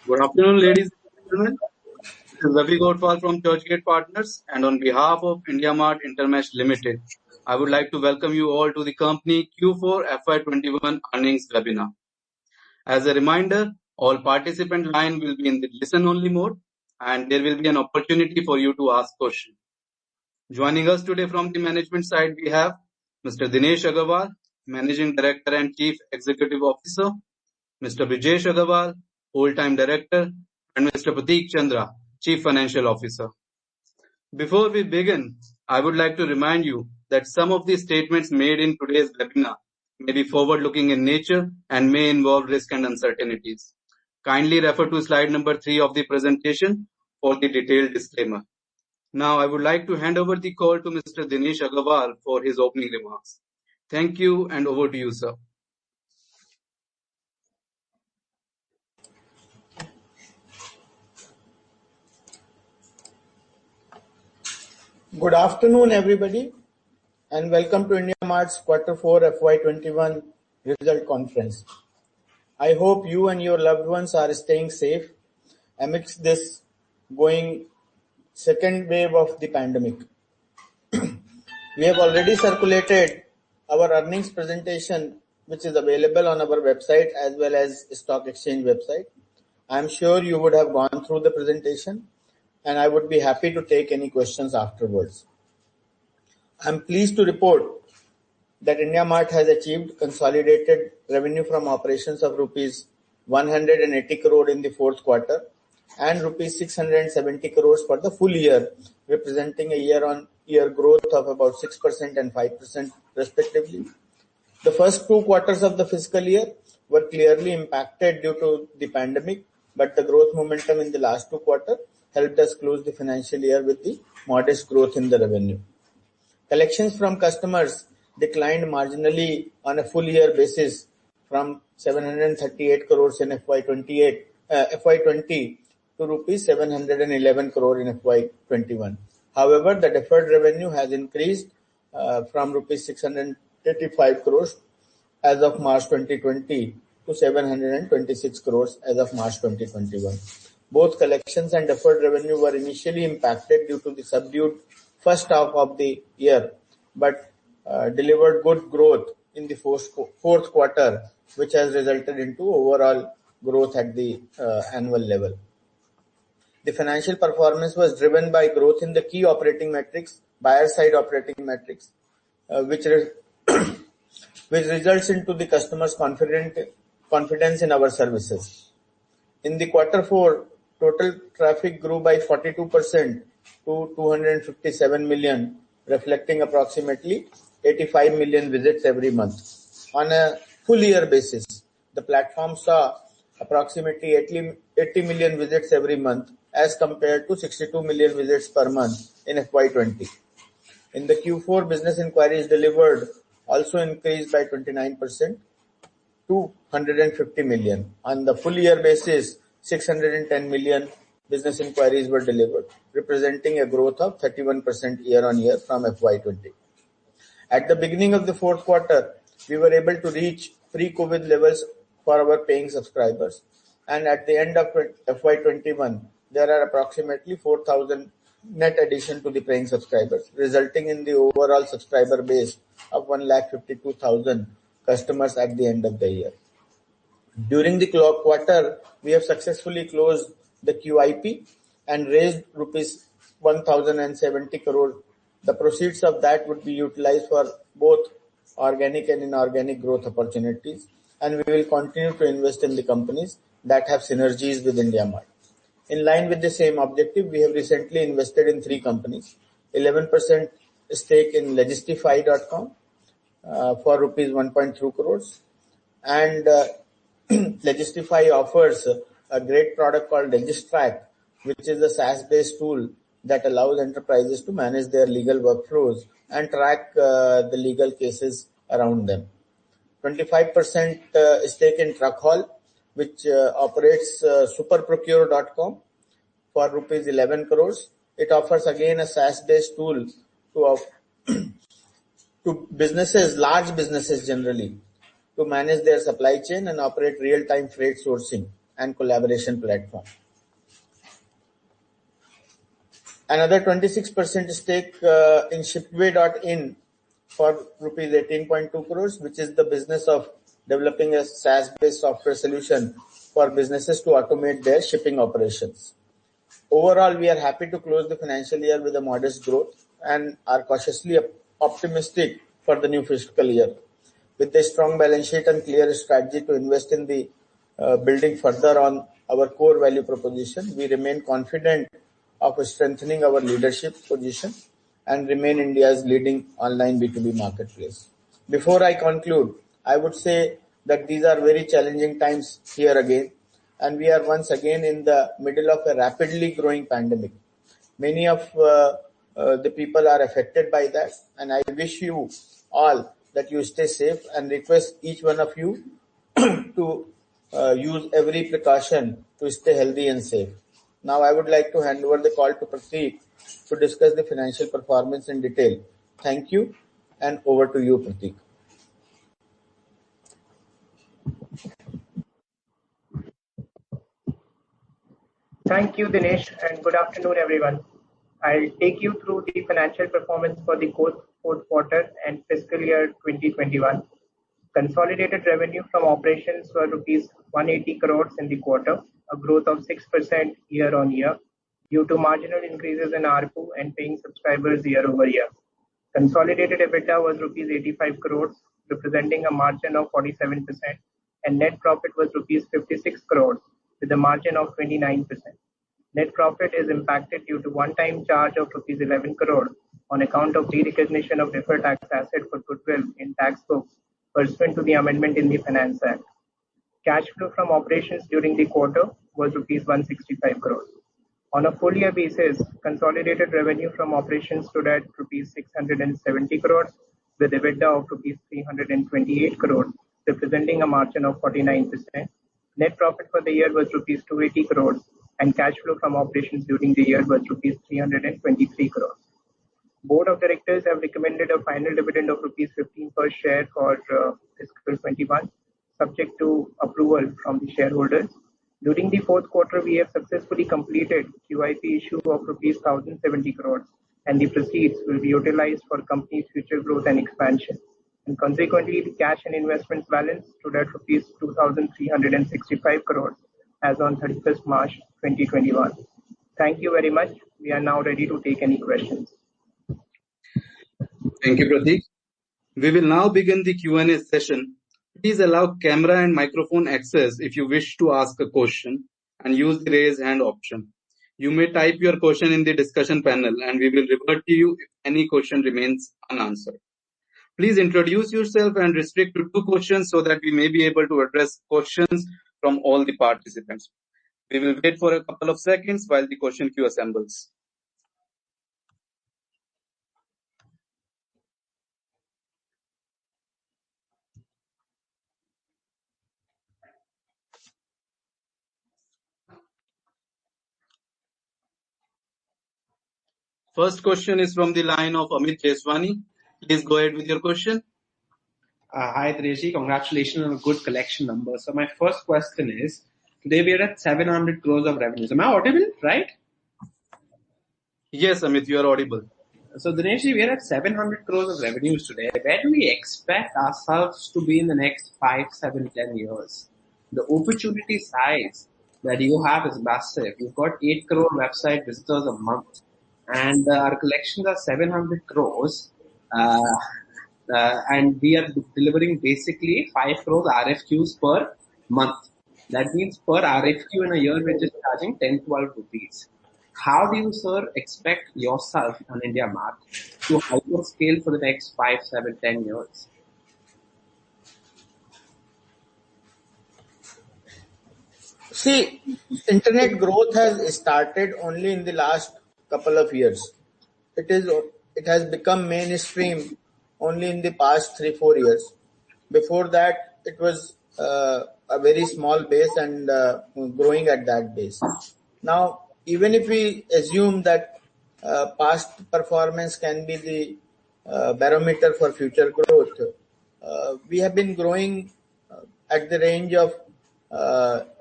Good afternoon, ladies and gentlemen. This is Ravi Gotwal from Churchgate Partners, and on behalf of IndiaMart Intermesh Limited, I would like to welcome you all to the company Q4 FY21 earnings webinar. As a reminder, all participant line will be in the listen-only mode, and there will be an opportunity for you to ask questions. Joining us today from the management side, we have Mr. Dinesh Agarwal, Managing Director and Chief Executive Officer, Mr. Brijesh Agarwal, Whole-Time Director, and Mr. Prateek Chandra, Chief Financial Officer. Before we begin, I would like to remind you that some of the statements made in today's webinar may be forward-looking in nature and may involve risk and uncertainties. Kindly refer to slide number 3 of the presentation for the detailed disclaimer. Now, I would like to hand over the call to Mr. Dinesh Agarwal for his opening remarks. Thank you, and over to you, sir. Good afternoon, everybody, and welcome to IndiaMart's Q4 FY21 result conference. I hope you and your loved ones are staying safe amidst this going second wave of the pandemic. We have already circulated our earnings presentation, which is available on our website as well as stock exchange website. I am sure you would have gone through the presentation, and I would be happy to take any questions afterwards. I am pleased to report that IndiaMart has achieved consolidated revenue from operations of rupees 180 crore in the fourth quarter and rupees 670 crores for the full year, representing a year-on-year growth of about 6% and 5% respectively. The first 2 quarters of the fiscal year were clearly impacted due to the pandemic, but the growth momentum in the last 2 quarters helped us close the financial year with the modest growth in the revenue. Collections from customers declined marginally on a full year basis from 738 crores in FY20 to rupees 711 crore in FY21. However, the deferred revenue has increased from rupees 685 crores as of March 2020 to 726 crores as of March 2021. Both collections and deferred revenue were initially impacted due to the subdued first half of the year, but delivered good growth in the fourth quarter, which has resulted into overall growth at the annual level. The financial performance was driven by growth in the key operating metrics, buyer side operating metrics, which results into the customer's confidence in our services. In the quarter 4, total traffic grew by 42% to 257 million, reflecting approximately 85 million visits every month. On a full year basis, the platform saw approximately 80 million visits every month as compared to 62 million visits per month in FY20. In the Q4, business inquiries delivered also increased by 29% to 150 million. On the full year basis, 610 million business inquiries were delivered, representing a growth of 31% year-on-year from FY20. At the beginning of the fourth quarter, we were able to reach pre-COVID levels for our paying subscribers, and at the end of FY21, there are approximately 4,000 net addition to the paying subscribers, resulting in the overall subscriber base of 152,000 customers at the end of the year. During the quarter, we have successfully closed the QIP and raised rupees 1,070 crore. The proceeds of that would be utilized for both organic and inorganic growth opportunities, and we will continue to invest in the companies that have synergies with IndiaMart. In line with the same objective, we have recently invested in 3 companies, 11% stake in Legistify.com for rupees 1.2 crores, and Legistify offers a great product called Registrack, which is a SaaS-based tool that allows enterprises to manage their legal workflows and track the legal cases around them. 25% stake in Truckhall, which operates superprocure.com for rupees 11 crores. It offers again a SaaS-based tool to businesses, large businesses generally, to manage their supply chain and operate real-time freight sourcing. and collaboration platform. Another 26% stake in Shipway.in for rupees 18.2 crores, which is the business of developing a SaaS-based software solution for businesses to automate their shipping operations. Overall, we are happy to close the financial year with a modest growth and are cautiously optimistic for the new fiscal year. With a strong balance sheet and clear strategy to invest in the building further on our core value proposition, we remain confident of strengthening our leadership position and remain India's leading online B2B marketplace. Before I conclude, I would say that these are very challenging times here again, and we are once again in the middle of a rapidly growing pandemic. Many of the people are affected by that, and I wish you all that you stay safe and request each one of you to use every precaution to stay healthy and safe. Now I would like to hand over the call to Prateek to discuss the financial performance in detail. Thank you, and over to you, Prateek. Thank you, Dinesh, and good afternoon, everyone. I'll take you through the financial performance for the fourth quarter and fiscal year 2021. Consolidated revenue from operations were rupees 180 crores in the quarter, a growth of 6% year-on-year due to marginal increases in ARPU and paying subscribers year-over-year. Consolidated EBITDA was rupees 85 crores, representing a margin of 47%, and net profit was rupees 56 crores with a margin of 29%. Net profit is impacted due to one-time charge of rupees 11 crore on account of de-recognition of deferred tax asset for goodwill in tax books pursuant to the amendment in the Finance Act. Cash flow from operations during the quarter was rupees 165 crores. On a full year basis, consolidated revenue from operations stood at rupees 670 crores with EBITDA of rupees 328 crores, representing a margin of 49%. Net profit for the year was rupees 280 crores and cash flow from operations during the year was rupees 323 crores. Board of Directors have recommended a final dividend of rupees 15 per share for fiscal 21, subject to approval from the shareholders. During the fourth quarter, we have successfully completed QIP issue of rupees 1,070 crores, and the proceeds will be utilized for company's future growth and expansion. And consequently, the cash and investments balance stood at rupees 2,365 crores as on 31st March 2021. Thank you very much. We are now ready to take any questions. Thank you, Prateek. We will now begin the Q&A session. Please allow camera and microphone access if you wish to ask a question and use the raise hand option. You may type your question in the discussion panel and we will revert to you if any question remains unanswered. Please introduce yourself and restrict to 2 questions so that we may be able to address questions from all the participants. We will wait for a couple of seconds while the question queue assembles. First question is from the line of Amit Jeswani. Please go ahead with your question. Hi, Dinesh. Congratulations on a good collection number. So my first question is, today we are at 700 crores of revenues. Am I audible, right? Yes, Amit, you are audible. So Dinesh, we are at 700 crores of revenues today. Where do we expect ourselves to be in the next 5, 7, 10 years? The opportunity size that you have is massive. You've got 8 crore website visitors a month. And our collections are 700 crores. And we are delivering basically 5 crores RFQs per month. That means per RFQ in a year, we're just charging 10, 12 rupees. How do you, sir, expect yourself on India Mart to hyper scale for the next 5, 7, 10 years? See, internet growth has started only in the last couple of years. It has become mainstream only in the past 3-4 years. Before that, it was a very small base and growing at that base. Now, even if we assume that past performance can be the barometer for future growth, we have been growing at the range of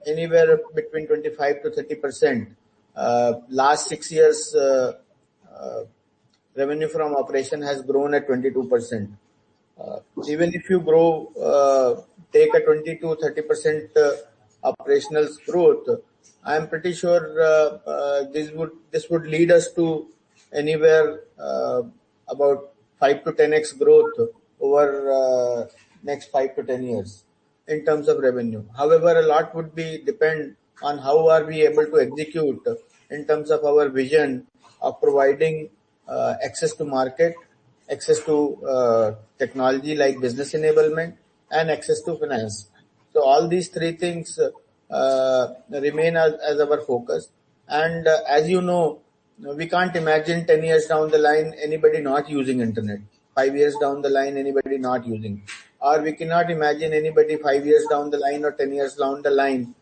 anywhere between 25 to 30%. Last 6 years, revenue from operation has grown at 22%. Even if you take a 20 to 30% operational growth, I am pretty sure this would lead us to anywhere about 5 to 10x growth over next 5 to 10 years in terms of revenue. However, a lot would depend on how are we able to execute in terms of our vision of providing access to market, access to technology like business enablement, and access to finance. So all these three things remain as our focus. And as you know, we can't imagine 10 years down the line anybody not using internet. 5 years down the line anybody not using. Or we cannot imagine anybody 5 years down the line or 10 years down the line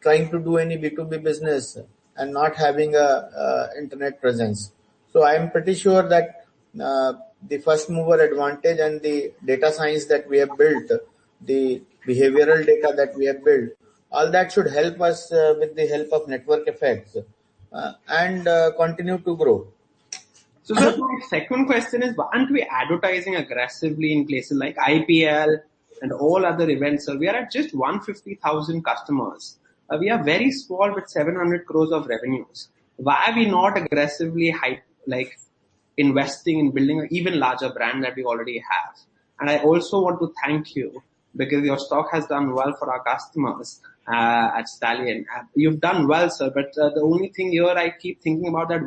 trying to do any B2B business and not having a internet presence. So I am pretty sure that the first mover advantage and the data science that we have built, the behavioral data that we have built, all that should help us with the help of network effects and continue to grow. So sir, my second question is, why aren't we advertising aggressively in places like IPL and all other events? Sir, we are at just 150,000 customers. We are very small with 700 crores of revenues. Why are we not aggressively investing in building an even larger brand that we already have? And I also want to thank you because your stock has done well for our customers at Stallion. You've done well, sir, but the only thing here I keep thinking about that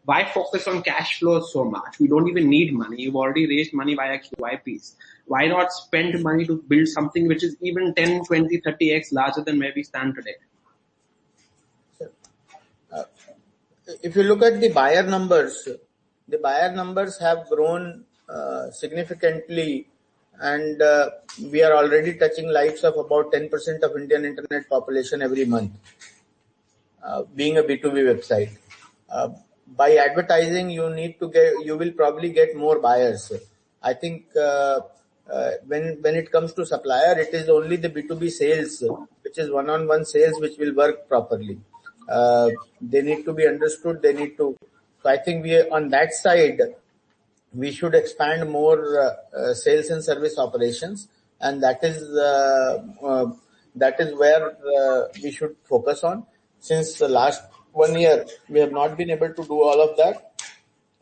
why focus on cash flow so much? We don't even need money. You've already raised money via QIPs. Why not spend money to build something which is even 10, 20, 30x larger than where we stand today? If you look at the buyer numbers have grown significantly, and we are already touching lives of about 10% of Indian internet population every month, being a B2B website. By advertising, you will probably get more buyers. I think when it comes to supplier, it is only the B2B sales, which is one-on-one sales, which will work properly. They need to be understood. So I think on that side, we should expand more sales and service operations, and that is where we should focus on. Since the last 1 year, we have not been able to do all of that.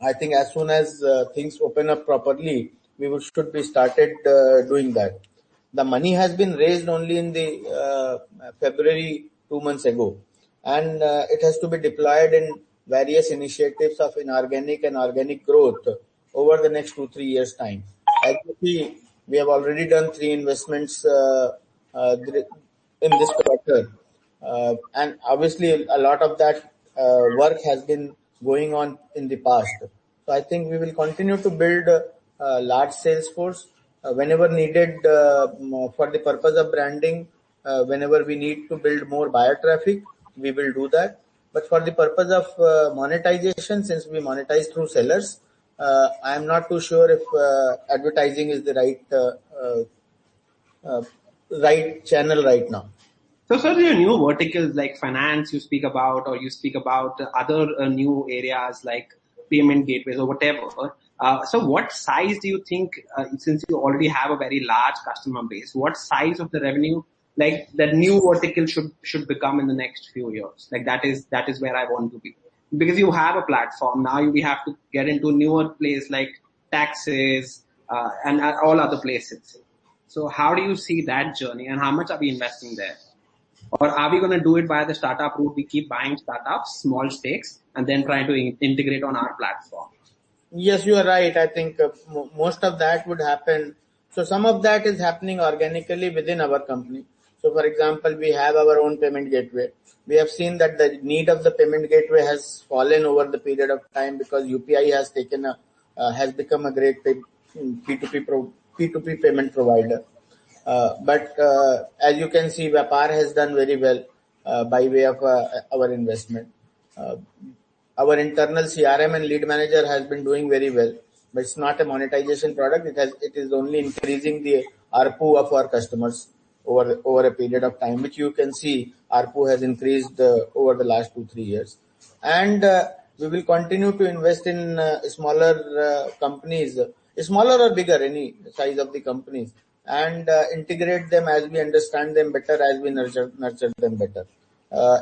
I think as soon as things open up properly, we should be started doing that. The money has been raised only in the February 2 months ago, and it has to be deployed in various initiatives of inorganic and organic growth over the next 2-3 years time. As you see, we have already done 3 investments in this quarter. And obviously a lot of that work has been going on in the past. So I think we will continue to build a large sales force whenever needed for the purpose of branding. Whenever we need to build more buyer traffic, we will do that. But for the purpose of monetization, since we monetize through sellers, I am not too sure if advertising is the right channel right now. So, sir, your new verticals like finance you speak about, or you speak about other new areas like payment gateways or whatever. So what size do you think, since you already have a very large customer base, what size of the revenue like that new vertical should become in the next few years? Like that is where I want to be. Because you have a platform, now we have to get into newer places like taxes and all other places. So how do you see that journey, and how much are we investing there? Or are we going to do it via the startup route? We keep buying startups, small stakes, and then trying to integrate on our platform. Yes, you are right. I think most of that would happen. So some of that is happening organically within our company. So for example, we have our own payment gateway. We have seen that the need of the payment gateway has fallen over the period of time because UPI has become a great P2P payment provider. But as you can see, Vyapar has done very well by way of our investment. Our internal CRM and lead manager has been doing very well, but it's not a monetization product. It is only increasing the ARPU of our customers. over a period of time, which you can see ARPU has increased over the last 2-3 years. And we will continue to invest in smaller companies, smaller or bigger, any size of the companies, and integrate them as we understand them better, as we nurture them better.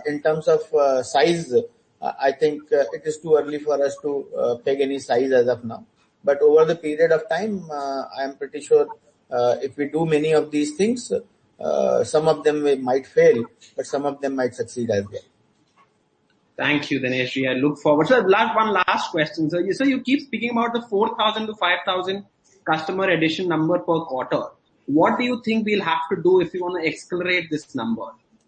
In terms of size, I think it is too early for us to peg any size as of now. But over the period of time, I am pretty sure if we do many of these things, some of them might fail, but some of them might succeed as well. Thank you, Dinesh ji. I look forward. So one last question. So you keep speaking about the 4,000 to 5,000 customer addition number per quarter. What do you think we'll have to do if we want to accelerate this number?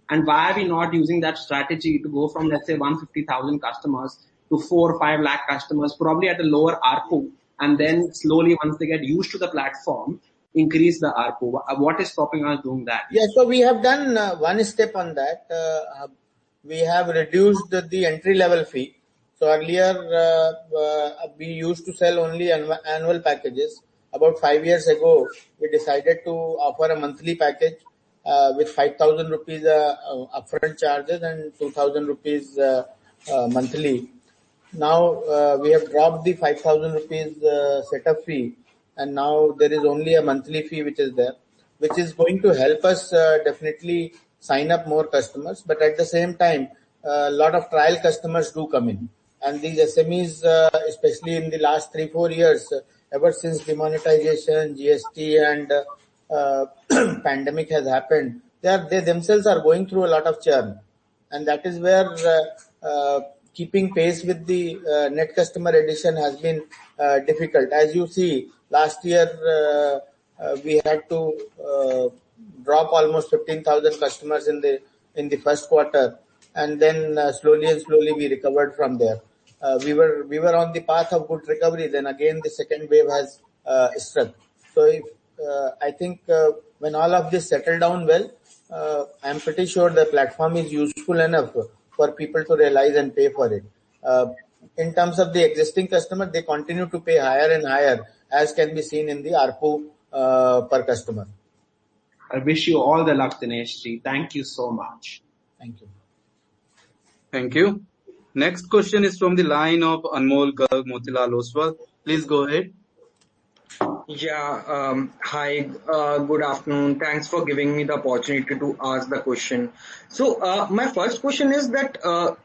And why are we not using that strategy to go from, let's say, 150,000 customers to 4 or 5 lakh customers, probably at a lower ARPU, and then slowly, once they get used to the platform, increase the ARPU? What is stopping us doing that? Yeah, so we have done one step on that. We have reduced the entry level fee. So earlier we used to sell only annual packages. About 5 years ago, we decided to offer a monthly package with 5,000 rupees upfront charges and 2,000 rupees monthly. Now we have dropped the 5,000 rupees setup fee, and now there is only a monthly fee which is there, which is going to help us definitely sign up more customers. But at the same time, a lot of trial customers do come in, and these SMEs, especially in the last 3-4 years, ever since demonetization, GST, and pandemic has happened, they themselves are going through a lot of churn, and that is where keeping pace with the net customer addition has been difficult. As you see, last year we had to drop almost 15,000 customers in the first quarter, and then slowly we recovered from there. We were on the path of good recovery. Then again, the second wave has struck. So I think when all of this settle down well, I'm pretty sure the platform is useful enough for people to realize and pay for it. In terms of the existing customer, they continue to pay higher and higher, as can be seen in the ARPU per customer. I wish you all the luck, Dinesh ji. Thank you so much. Thank you. Thank you. Next question is from the line of Anmol Garg, Motilal Oswal. Please go ahead. Yeah, hi, good afternoon. Thanks for giving me the opportunity to ask the question. So, my first question is that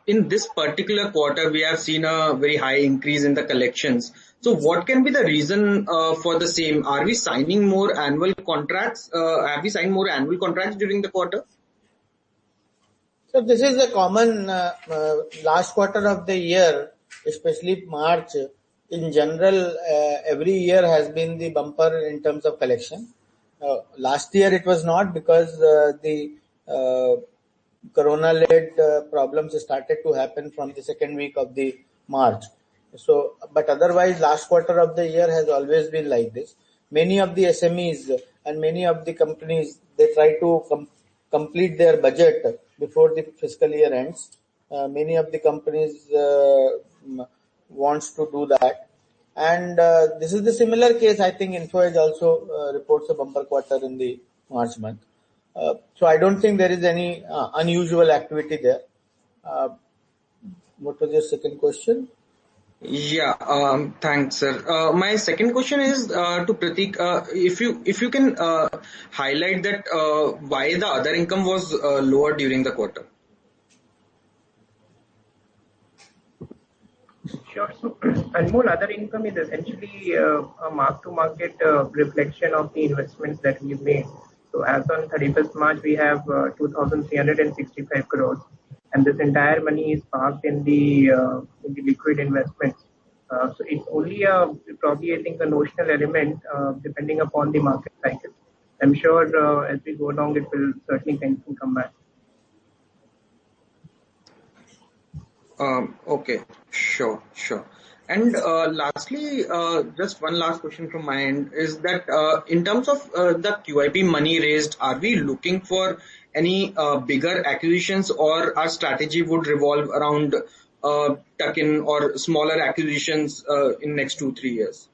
in this particular quarter, we have seen a very high increase in the collections. So, what can be the reason for the same? Are we signing more annual contracts? Have we signed more annual contracts during the quarter? So, this is a common last quarter of the year, especially March. In general, every year has been the bumper in terms of collection. Last year it was not, because the corona-led problems started to happen from the second week of the March. So, but otherwise, last quarter of the year has always been like this. Many of the SMEs and many of the companies, they try to complete their budget before the fiscal year ends. Many of the companies wants to do that, and this is the similar case. I think Info Edge also reports a bumper quarter in the March month. So I don't think there is any unusual activity there. What was your second question? Yeah, thanks, sir. My second question is to Prateek. If you can highlight that why the other income was lower during the quarter. Sure. So, Anmol, other income is essentially a mark-to-market reflection of the investments that we've made. So, as on 31st March, we have 2,365 crores, and this entire money is parked in the liquid investments. So, it's only probably I think a notional element depending upon the market cycle. I'm sure as we go along, it will certainly come back. Okay, sure. And lastly, just one last question from my end is that in terms of the QIP money raised, are we looking for any bigger acquisitions, or our strategy would revolve around tuck-in or smaller acquisitions in next 2-3 years?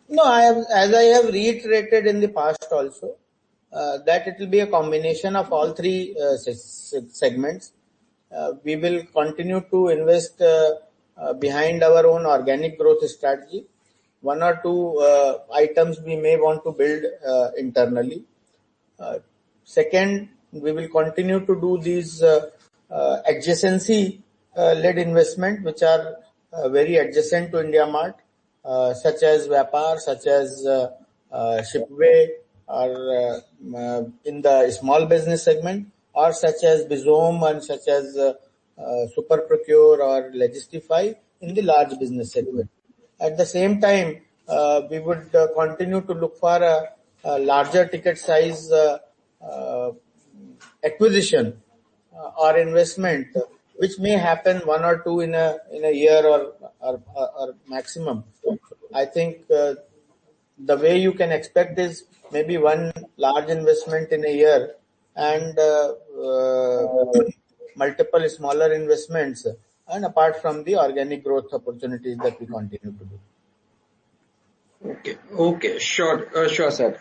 No, as I have reiterated in the past also, that it will be a combination of all three segments. We will continue to invest behind our own organic growth strategy. One or two items we may want to build internally. Second, we will continue to do these adjacency-led investment, which are very adjacent to IndiaMart, such as Vyapar, such as Shipway, or in the small business segment, or such as Bizome and such as Super Procure or Logistify in the large business segment. At the same time, we would continue to look for a larger ticket size acquisition or investment, which may happen one or two in a year or maximum. I think the way you can expect is maybe one large investment in a year and multiple smaller investments, and apart from the organic growth opportunities that we continue to do. Okay, sure, sir.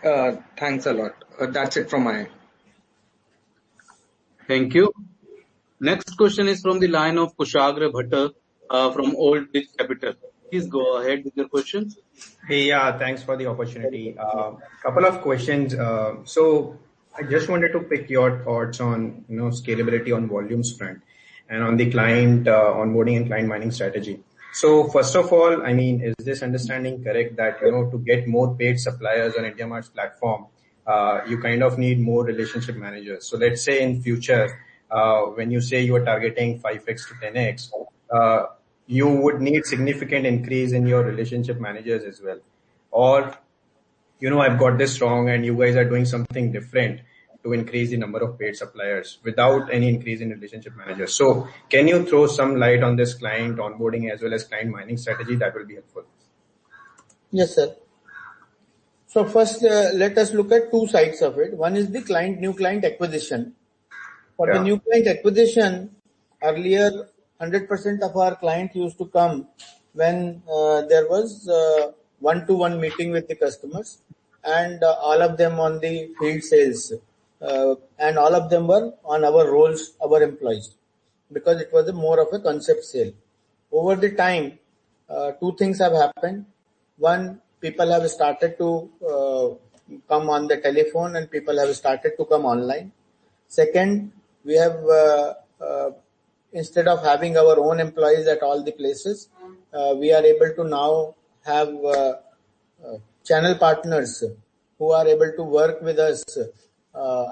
Thanks a lot. That's it from my end. Thank you. Next question is from the line of Kushagra Bhatta from Old Bridge Capital. Please go ahead with your questions. Hey, thanks for the opportunity. Couple of questions. So I just wanted to pick your thoughts on scalability on volumes front and on the client onboarding and client mining strategy. So first of all, I mean, is this understanding correct that to get more paid suppliers on IndiaMart's platform, you kind of need more relationship managers? So let's say in future, when you say you are targeting 5x to 10x, you would need significant increase in your relationship managers as well. Or, I've got this wrong and you guys are doing something different to increase the number of paid suppliers without any increase in relationship managers. So can you throw some light on this client onboarding as well as client mining strategy? That will be helpful. Yes, sir. So first, let us look at two sides of it. One is the new client acquisition. For the new client acquisition, earlier 100% of our clients used to come when there was one-to-one meeting with the customers, and all of them on the field sales, and all of them were on our roles, our employees, because it was more of a concept sale. Over the time, two things have happened. One, people have started to come on the telephone and people have started to come online. Second, we have instead of having our own employees at all the places, we are able to now have channel partners who are able to work with us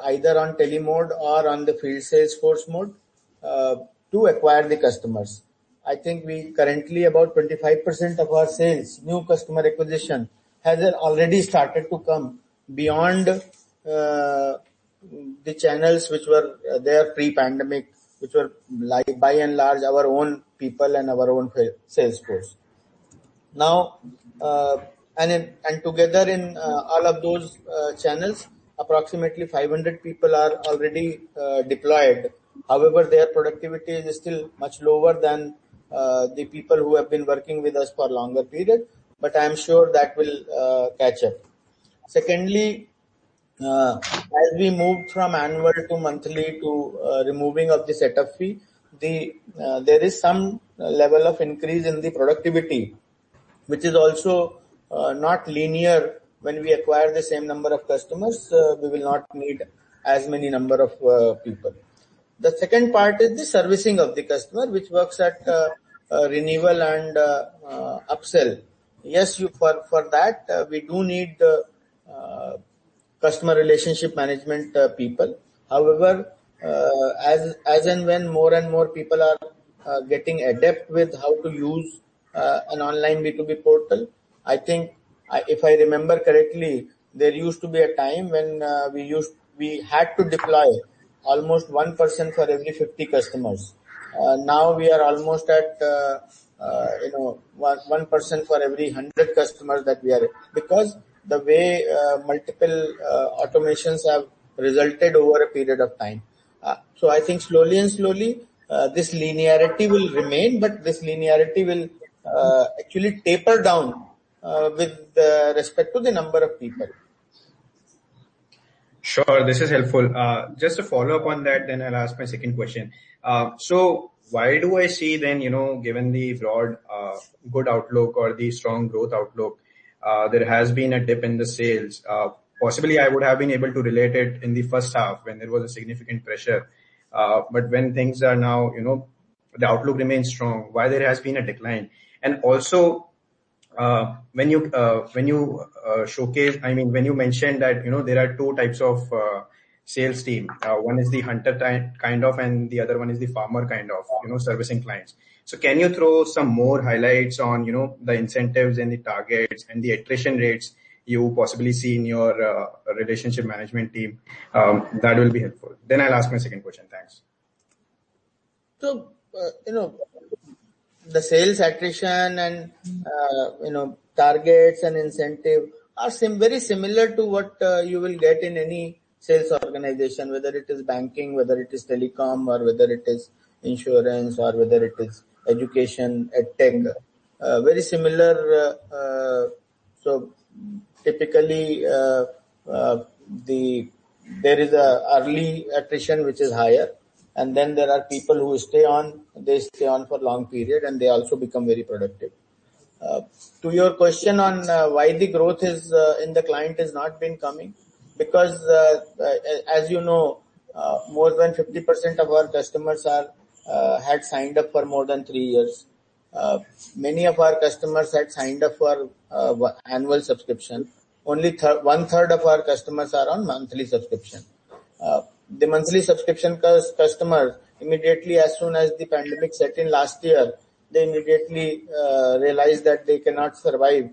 either on tele mode or on the field sales force mode to acquire the customers. I think we currently about 25% of our sales, new customer acquisition, has already started to come beyond the channels which were there pre-pandemic, which were like by and large our own people and our own sales force. Now, and together in all of those channels, approximately 500 people are already deployed. However, their productivity is still much lower than the people who have been working with us for a longer period, but I am sure that will catch up. Secondly, as we moved from annual to monthly to removing of the setup fee, there is some level of increase in the productivity, which is also not linear. When we acquire the same number of customers, we will not need as many number of people. The second part is the servicing of the customer, which works at renewal and upsell. Yes, for that we do need customer relationship management people. However, as and when more and more people are getting adept with how to use an online B2B portal, I think, if I remember correctly, there used to be a time when we had to deploy almost one person for every 50 customers. Now we are almost at one person for every 100 customers that we are, because the way multiple automations have resulted over a period of time. So I think slowly this linearity will remain, but this linearity will actually taper down with respect to the number of people. Sure, this is helpful. Just to follow up on that, then I'll ask my second question. So why do I see then, given the broad good outlook or the strong growth outlook, there has been a dip in the sales? Possibly I would have been able to relate it in the first half when there was a significant pressure. But when things are now, the outlook remains strong, why there has been a decline? And also, when you showcase, I mean, when you mentioned that there are two types of sales team. One is the hunter kind of, and the other one is the farmer kind of, servicing clients. So can you throw some more highlights on the incentives and the targets and the attrition rates you possibly see in your relationship management team? That will be helpful. Then I'll ask my second question. Thanks. So the sales attrition and targets and incentive are very similar to what you will get in any sales organization, whether it is banking, whether it is telecom, or whether it is insurance, or whether it is education, edtech. Very similar. So typically, there is a early attrition which is higher. And then there are people who stay on for long period, and they also become very productive. To your question on why the growth is in the client is not been coming, because as you know, more than 50% of our customers had signed up for more than 3 years. Many of our customers had signed up for annual subscription. Only 1/3 of our customers are on monthly subscription. The monthly subscription customers, immediately as soon as the pandemic set in last year, they immediately realized that they cannot survive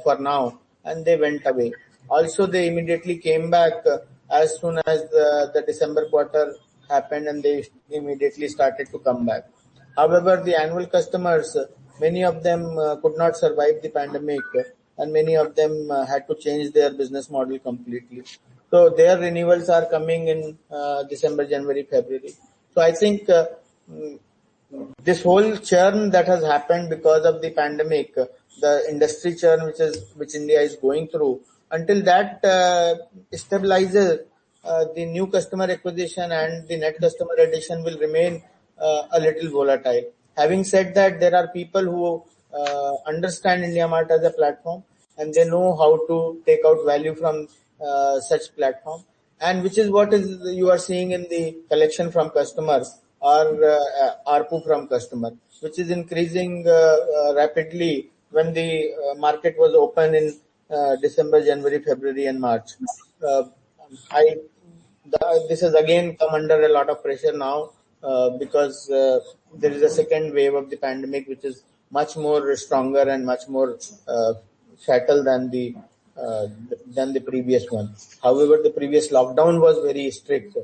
for now, and they went away. Also, they immediately came back as soon as the December quarter happened, and they immediately started to come back. However, the annual customers, many of them could not survive the pandemic, and many of them had to change their business model completely. So their renewals are coming in December, January, February. So I think this whole churn that has happened because of the pandemic, the industry churn which India is going through, until that stabilizes, the new customer acquisition and the net customer addition will remain a little volatile. Having said that, there are people who understand IndiaMart as a platform, and they know how to take out value from such platform, and which is what you are seeing in the collection from customers or ARPU from customer, which is increasing rapidly when the market was open in December, January, February, and March. This has again come under a lot of pressure now because there is a second wave of the pandemic, which is much more stronger and much more fatal than the previous one. However, the previous lockdown was very strict,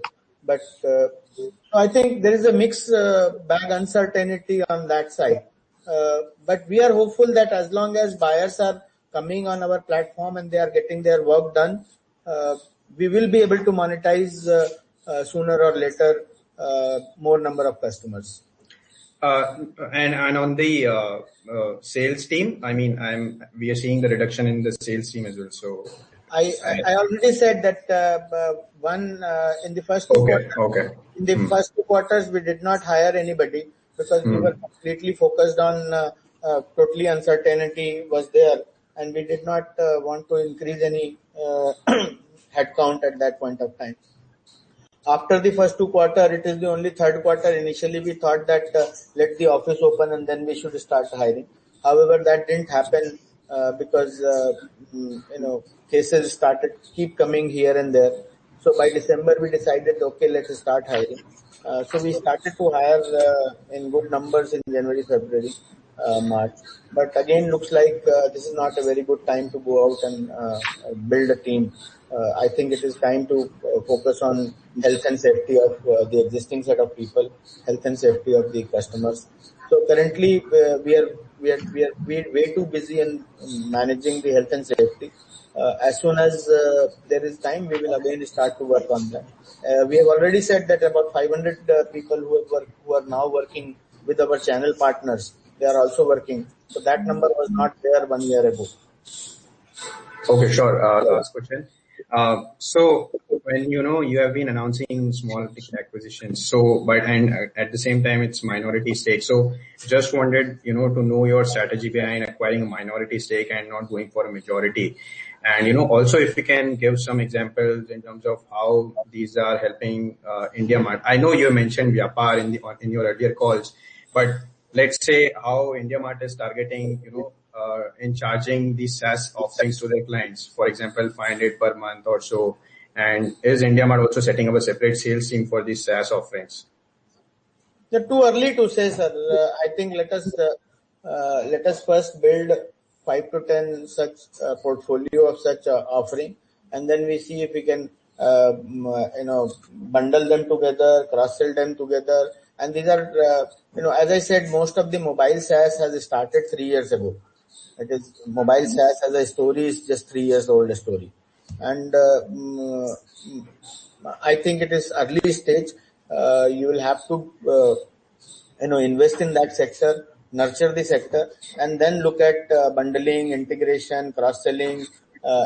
but I think there is a mixed bag uncertainty on that side. But we are hopeful that as long as buyers are coming on our platform and they are getting their work done, we will be able to monetize sooner or later more number of customers. And on the sales team, I mean, we are seeing the reduction in the sales team as well. So I already said that in the first two quarters, in the first 2 quarters, we did not hire anybody because we were completely focused on totally uncertainty was there, and we did not want to increase any headcount at that point of time. After the first 2 quarters, it is the only third quarter. Initially, we thought that let the office open and then we should start hiring. However, that didn't happen because cases keep coming here and there. So by December, we decided, okay, let's start hiring. So we started to hire in good numbers in January, February, March. But again, looks like this is not a very good time to go out and build a team. I think it is time to focus on health and safety of the existing set of people, health and safety of the customers. So currently, we are way too busy in managing the health and safety. As soon as there is time, we will again start to work on that. We have already said that about 500 people who are now working with our channel partners, they are also working. So that number was not there 1 year ago. Okay, sure. Last question. So when you have been announcing small ticket acquisitions, and at the same time it's minority stake. So just wanted to know your strategy behind acquiring a minority stake and not going for a majority. And also if you can give some examples in terms of how these are helping India Mart. I know you mentioned Vyapar in your earlier calls, but let's say how India Mart is targeting in charging these SaaS offerings to their clients, for example, 500 per month or so. And is IndiaMart also setting up a separate sales team for these SaaS offerings? They're too early to say, sir. I think let us first build 5 to 10 such portfolio of such offering, and then we see if we can bundle them together, cross sell them together. And these are as I said, most of the mobile SaaS has started 3 years ago. It is mobile SaaS as a story is just 3 years old story, and I think it is early stage. You will have to invest in that sector, nurture the sector, and then look at bundling, integration, cross selling,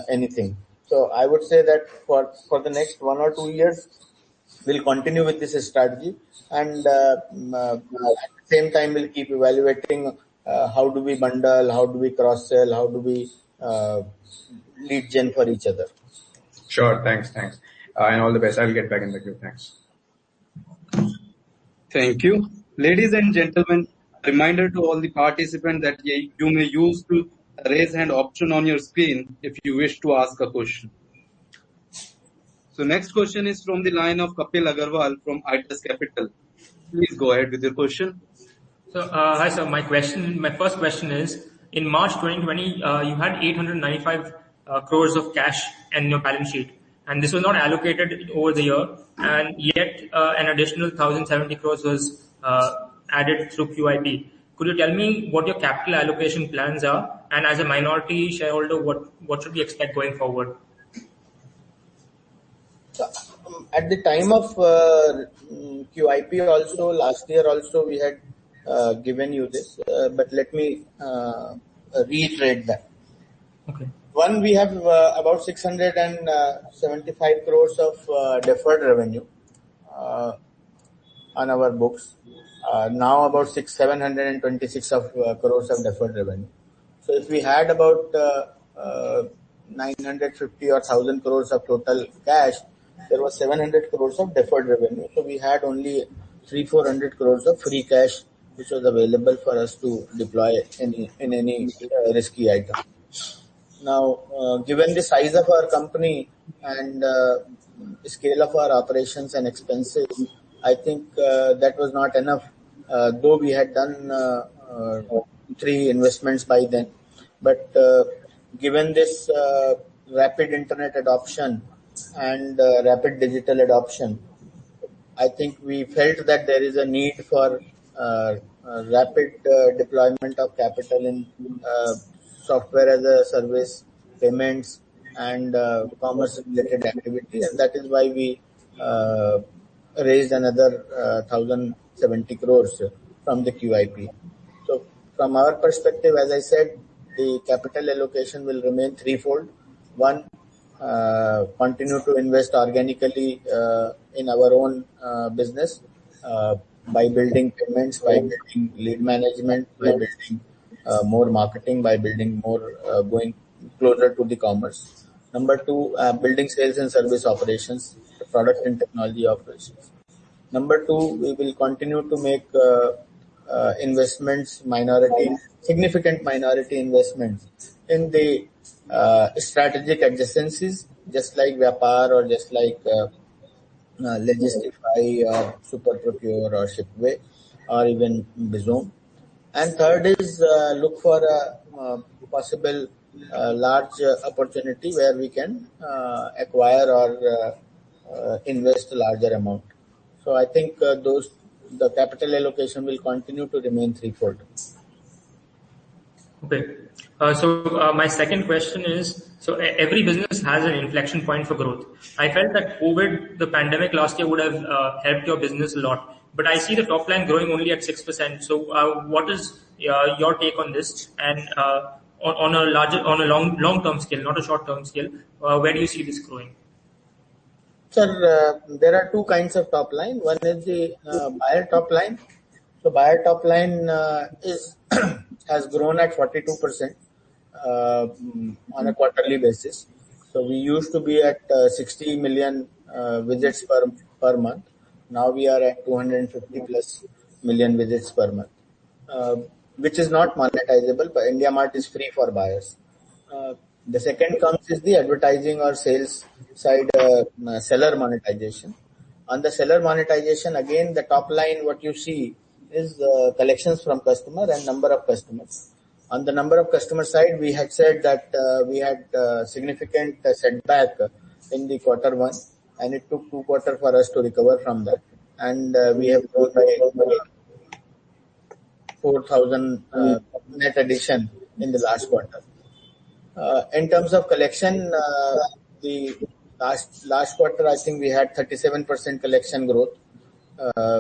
anything. So I would say that for the next 1 or 2 years, we'll continue with this strategy, and at the same time we'll keep evaluating how do we bundle, how do we cross sell, how do we lead gen for each other. Sure, thanks. And all the best. I'll get back in the queue. Thanks. Thank you. Ladies and gentlemen, a reminder to all the participants that you may use the raise hand option on your screen if you wish to ask a question. So next question is from the line of Kapil Agarwal from ITAS Capital. Please go ahead with your question. So, hi sir, my first question is, in March 2020, you had 895 crores of cash in your balance sheet, and this was not allocated over the year, and yet an additional 1,070 crores was added through QIP. Could you tell me what your capital allocation plans are, and as a minority shareholder, what should we expect going forward? So, at the time of QIP also, last year also, we had given you this, but let me reiterate that. Okay. One, we have about 675 crores of deferred revenue on our books. Now about 726 crores of deferred revenue. So if we had about 950 or 1,000 crores of total cash, there was 700 crores of deferred revenue. So we had only 300-400 crores of free cash, which was available for us to deploy in any risky item. Now, given the size of our company and scale of our operations and expenses, I think that was not enough, though we had done 3 investments by then. But given this rapid internet adoption and rapid digital adoption, I think we felt that there is a need for rapid deployment of capital in software as a service, payments, and commerce-related activity, and that is why we raised another 1,070 crores from the QIP. So, from our perspective, as I said, the capital allocation will remain threefold. One, continue to invest organically in our own business by building payments, by building lead management, by building more marketing, by building more going closer to the commerce. Number 2, building sales and service operations, product and technology operations. Number 2, we will continue to make investments, significant minority investments in the strategic adjacencies, just like Vyapar or just like Logistify or SuperProcure or Shipway or even Bizom. And third is look for a possible large opportunity where we can acquire or invest a larger amount. So I think the capital allocation will continue to remain threefold. Okay. So my second question is, so every business has an inflection point for growth. I felt that the pandemic last year would have helped your business a lot. But I see the top line growing only at 6%. So what is your take on this? And on a long-term scale, not a short-term scale, where do you see this growing? Sir, there are two kinds of top line. One is the buyer top line. So buyer top line is has grown at 42% on a quarterly basis. So we used to be at 60 million visits per month. Now we are at 250 plus million visits per month, which is not monetizable, but IndiaMart is free for buyers. The second comes is the advertising or sales side, seller monetization. On the seller monetization, again, the top line, what you see is collections from customer and number of customers. On the number of customer side, we had said that we had significant setback in the quarter one, and it took 2 quarters for us to recover from that. And we have grown by 4,000 net addition in the last quarter. In terms of collection, the last quarter, I think we had 37% collection growth,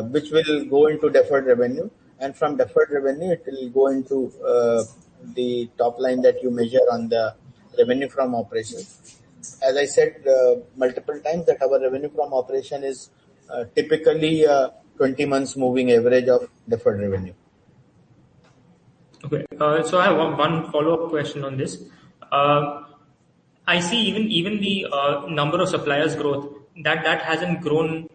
which will go into deferred revenue, and from deferred revenue, it will go into the top line that you measure on the revenue from operations. As I said multiple times, that our revenue from operation is typically 20 months moving average of deferred revenue. Okay, so I have one follow-up question on this. I see even the number of suppliers growth that hasn't grown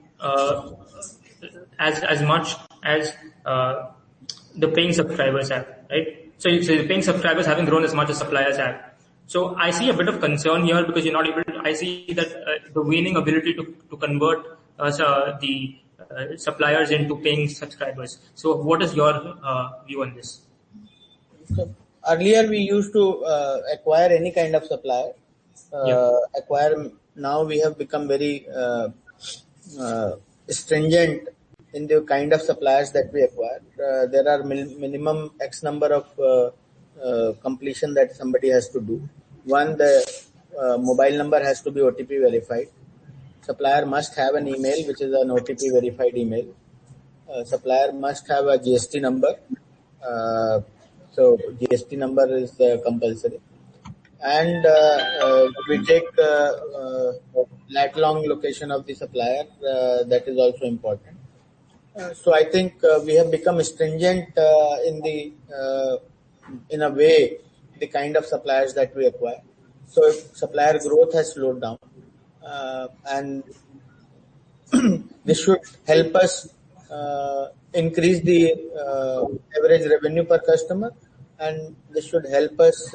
as much as the paying subscribers have, right? So the paying subscribers haven't grown as much as suppliers have. So I see a bit of concern here because you're not able to, I see that the waning ability to convert the suppliers into paying subscribers. So what is your view on this? So earlier we used to acquire any kind of supplier. Now we have become very stringent in the kind of suppliers that we acquire. There are minimum X number of completion that somebody has to do. One, the mobile number has to be OTP verified. Supplier must have an email which is an OTP verified email. Supplier must have a GST number. So GST number is compulsory. And we take lat long location of the supplier. That is also important. So I think we have become stringent in a way, the kind of suppliers that we acquire. So if supplier growth has slowed down, and this should help us increase the average revenue per customer, and this should help us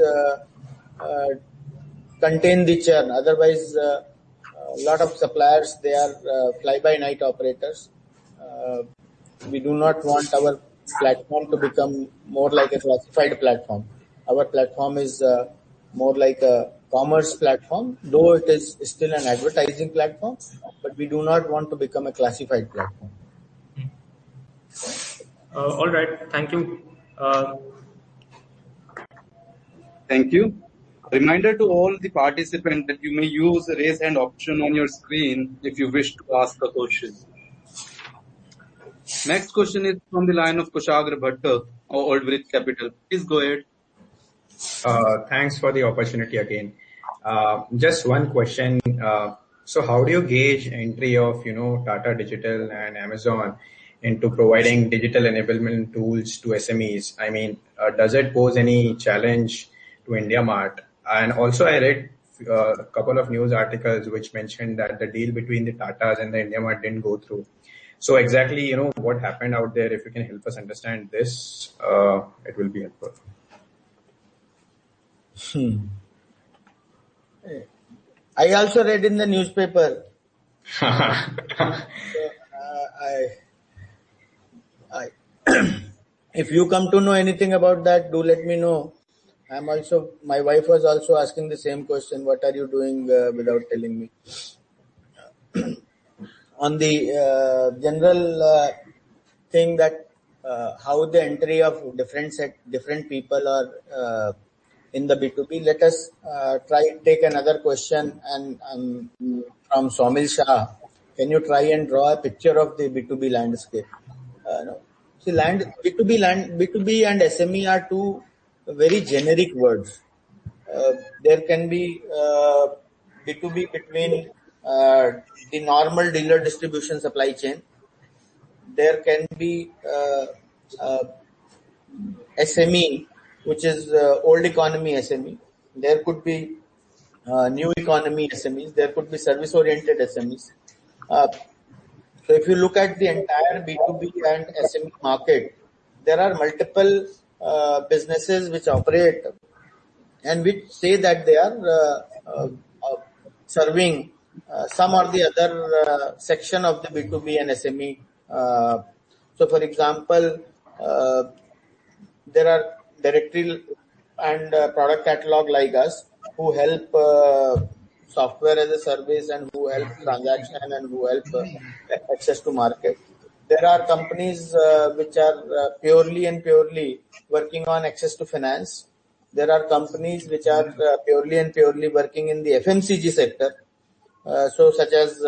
contain the churn. Otherwise, a lot of suppliers, they are fly-by-night operators. We do not want our platform to become more like a classified platform. Our platform is more like a commerce platform, though it is still an advertising platform, but we do not want to become a classified platform. All right, thank you. Thank you. Reminder to all the participants that you may use the raise hand option on your screen if you wish to ask a question. Next question is from the line of Kushagra Bhatta of Old Bridge Capital. Please go ahead. Thanks for the opportunity again. Just one question. So how do you gauge entry of, Tata Digital and Amazon into providing digital enablement tools to SMEs? I mean, does it pose any challenge to IndiaMart? And also I read a couple of news articles which mentioned that the deal between the Tatas and the IndiaMart didn't go through. So exactly, what happened out there, if you can help us understand this, it will be helpful. I also read in the newspaper. If you come to know anything about that, do let me know. My wife was also asking the same question. What are you doing without telling me? On the general thing that how the entry of different people are in the B2B, let us take another question and from Somil Shah. Can you try and draw a picture of the B2B landscape? See, B2B and SME are two very generic words. There can be B2B between the normal dealer distribution supply chain. There can be SME, which is old economy SME. There could be new economy SMEs. There could be service-oriented SMEs. So if you look at the entire B2B and SME market, there are multiple businesses which operate and which say that they are serving some or the other section of the B2B and SME. So for example, there are directory and product catalog like us who help software as a service and who help transaction and who help access to market. There are companies which are purely working on access to finance. There are companies which are purely working in the FMCG sector. So such as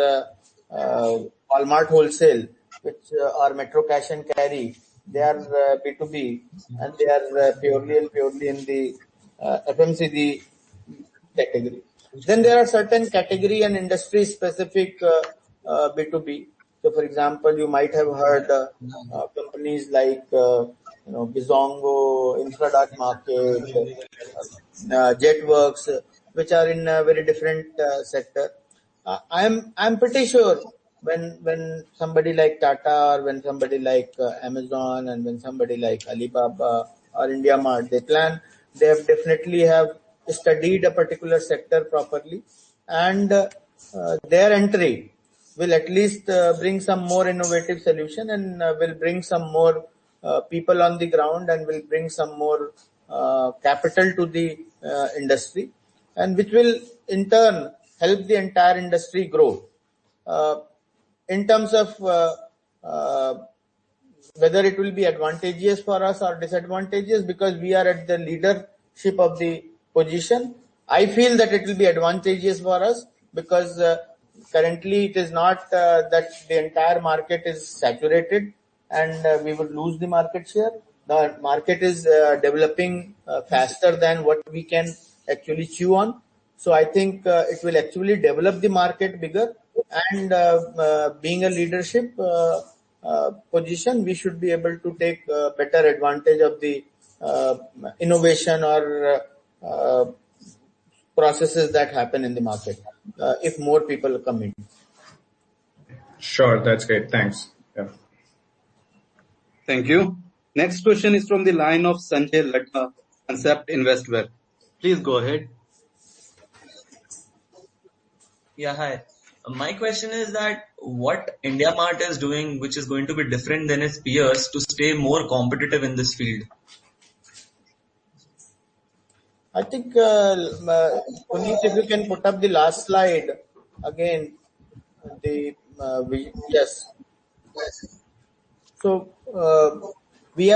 Walmart Wholesale, which are Metro Cash and Carry. They are B2B and they are purely in the FMCG category. Then there are certain category and industry specific B2B. So for example, you might have heard companies like Bizongo, Infradark Market, Jetworks, which are in a very different sector. I'm pretty sure when somebody like Tata or when somebody like Amazon and when somebody like Alibaba or IndiaMart, they have definitely have studied a particular sector properly, and their entry will at least bring some more innovative solution and will bring some more people on the ground and will bring some more capital to the industry, and which will in turn help the entire industry grow. In terms of whether it will be advantageous for us or disadvantageous because we are at the leadership of the position, I feel that it will be advantageous for us because currently it is not that the entire market is saturated and we would lose the market share. The market is developing faster than what we can actually chew on. So I think it will actually develop the market bigger, and being a leadership position, we should be able to take better advantage of the innovation or processes that happen in the market if more people come in. Sure, that's great. Thanks. Yeah. Thank you. Next question is from the line of Sanjay Ladha, Concept Investware. Please go ahead. Yeah, hi. My question is that what IndiaMart is doing which is going to be different than its peers to stay more competitive in this field? I think, Puneet, if you can put up the last slide again, yes. So we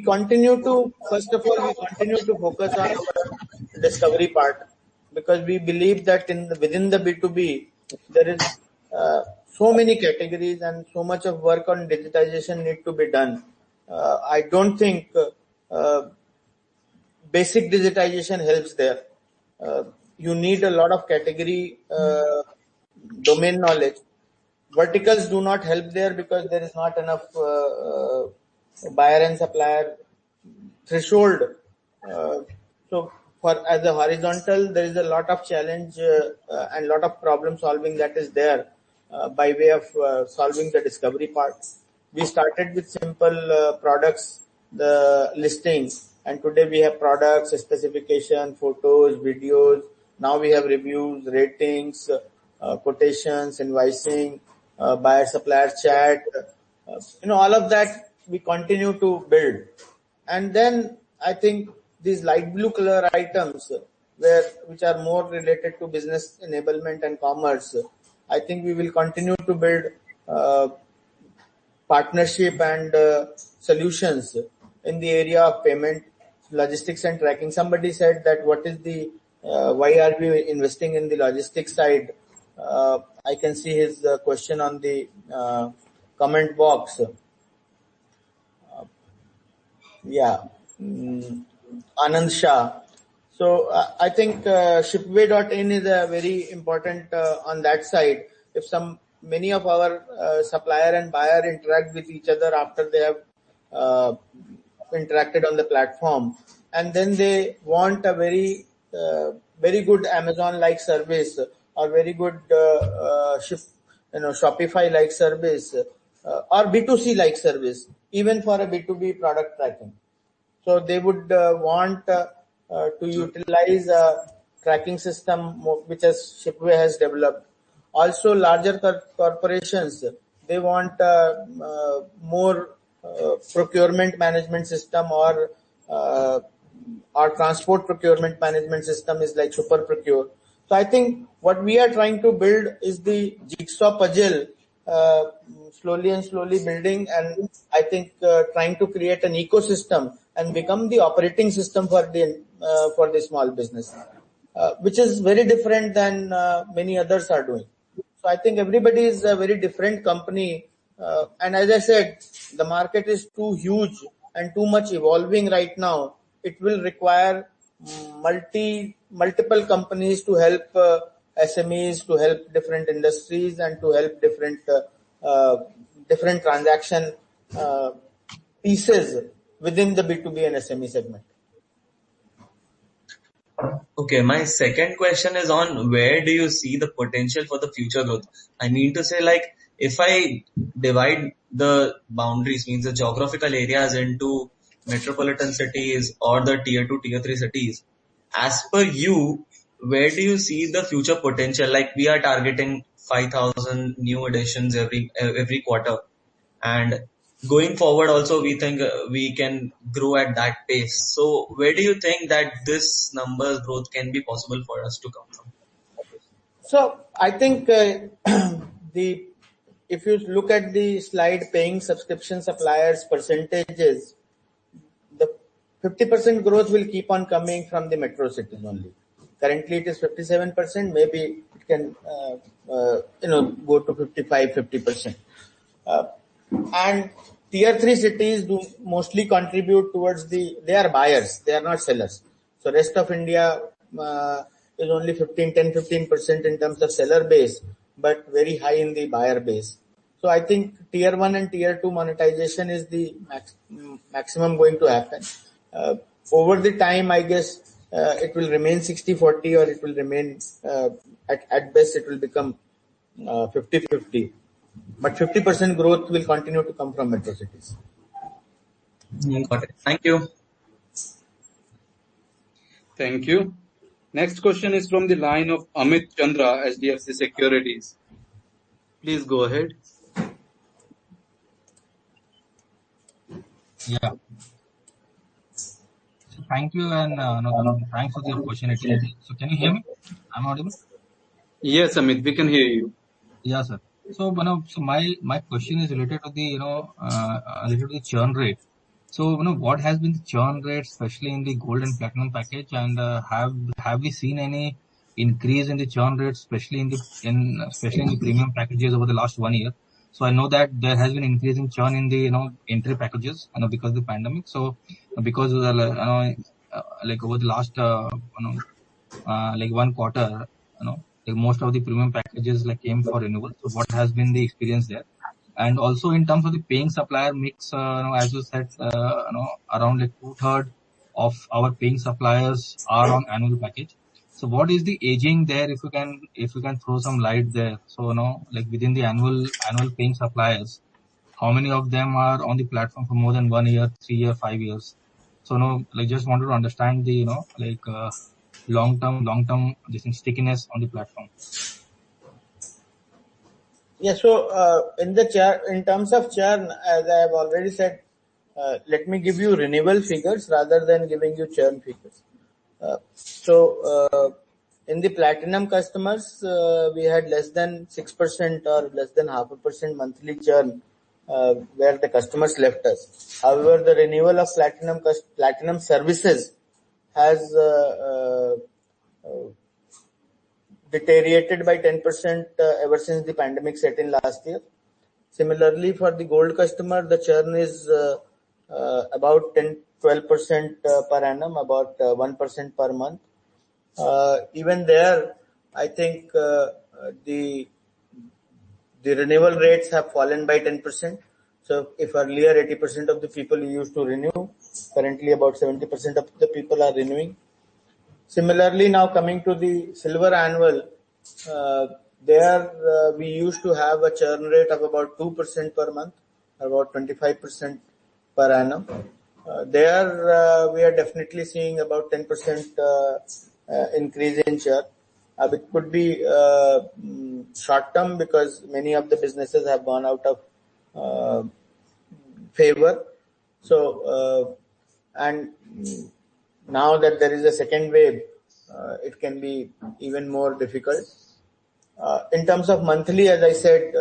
continue to, first of all, we continue to focus on our discovery part because we believe that within the B2B there is so many categories and so much of work on digitization need to be done. I don't think basic digitization helps there. You need a lot of category domain knowledge. Verticals do not help there because there is not enough buyer and supplier threshold. So as a horizontal, there is a lot of challenge and lot of problem solving that is there by way of solving the discovery part. We started with simple products, the listing, and today we have products, specification, photos, videos. Now we have reviews, ratings, quotations, invoicing, buyer supplier chat. All of that we continue to build. And then I think these light blue color items which are more related to business enablement and commerce, I think we will continue to build partnership and solutions in the area of payment, logistics and tracking. Somebody said that why are we investing in the logistics side? I can see his question on the comment box. Anand Shah. So I think Shipway.in is a very important on that side. If many of our supplier and buyer interact with each other after they have interacted on the platform, and then they want a very good Amazon-like service or very good Shopify-like service or B2C-like service, even for a B2B product tracking. So they would want to utilize a tracking system which Shipway has developed. Also, larger corporations, they want more procurement management system or transport procurement management system is like Super Procure. So I think what we are trying to build is the jigsaw puzzle, slowly building, and I think trying to create an ecosystem and become the operating system for the small business, which is very different than many others are doing. So I think everybody is a very different company, and as I said, the market is too huge and too much evolving right now. It will require multiple companies to help SMEs, to help different industries, and to help different transaction pieces within the B2B and SME segment. Okay, my second question is on where do you see the potential for the future growth? I mean to say, like, if I divide the boundaries, means the geographical areas, into metropolitan cities or the tier 2, tier 3 cities, as per you, where do you see the future potential? Like, we are targeting 5,000 new additions every quarter, and going forward also we think we can grow at that pace. So where do you think that this number growth can be possible for us to come from? So I think if you look at the slide, paying subscription suppliers percentages, the 50% growth will keep on coming from the metro cities only. Currently it is 57%, maybe it can go to 55-50%. And tier 3 cities do mostly contribute towards they are buyers, they are not sellers. So rest of India is only 10-15% in terms of seller base, but very high in the buyer base. So I think tier 1 and tier 2 monetization is the maximum going to happen. Over the time, I guess it will remain 60-40, or it will remain at best it will become 50-50. But 50% growth will continue to come from metro cities. Got it. Thank you. Thank you. Next question is from the line of Amit Chandra, HDFC Securities. Please go ahead. Yeah. So thank you, and thanks for the opportunity. So can you hear me? I'm audible? Yes, Amit, we can hear you. Yeah, sir. So, so my question is related to the churn rate. So, what has been the churn rate, especially in the gold and platinum package, and have we seen any increase in the churn rate, especially in the premium packages over the last 1 year? So I know that there has been increase in churn in the entry packages, because of the pandemic. So because of the like over the last like 1 quarter, like most of the premium packages came for renewal. So what has been the experience there? And also in terms of the paying supplier mix, as you said, around like 2/3 of our paying suppliers are on annual package. So what is the aging there? If you can throw some light there. So like within the annual paying suppliers, how many of them are on the platform for more than 1 year, 3 year, 5 years? So like just wanted to understand the long term stickiness on the platform. Yeah, so in terms of churn, as I have already said, let me give you renewal figures rather than giving you churn figures. So in the platinum customers, we had less than 6% or less than 0.5% monthly churn where the customers left us. However, the renewal of platinum services has deteriorated by 10% ever since the pandemic set in last year. Similarly, for the gold customer, the churn is about 10-12% per annum, about 1% per month. Even there, I think the renewal rates have fallen by 10%. So if earlier 80% of the people used to renew, currently about 70% of the people are renewing. Similarly, now coming to the silver annual, there we used to have a churn rate of about 2% per month, about 25% per annum. There we are definitely seeing about 10% increase in churn. It could be short term because many of the businesses have gone out of favor. So, and now that there is a second wave, it can be even more difficult. In terms of monthly, as I said,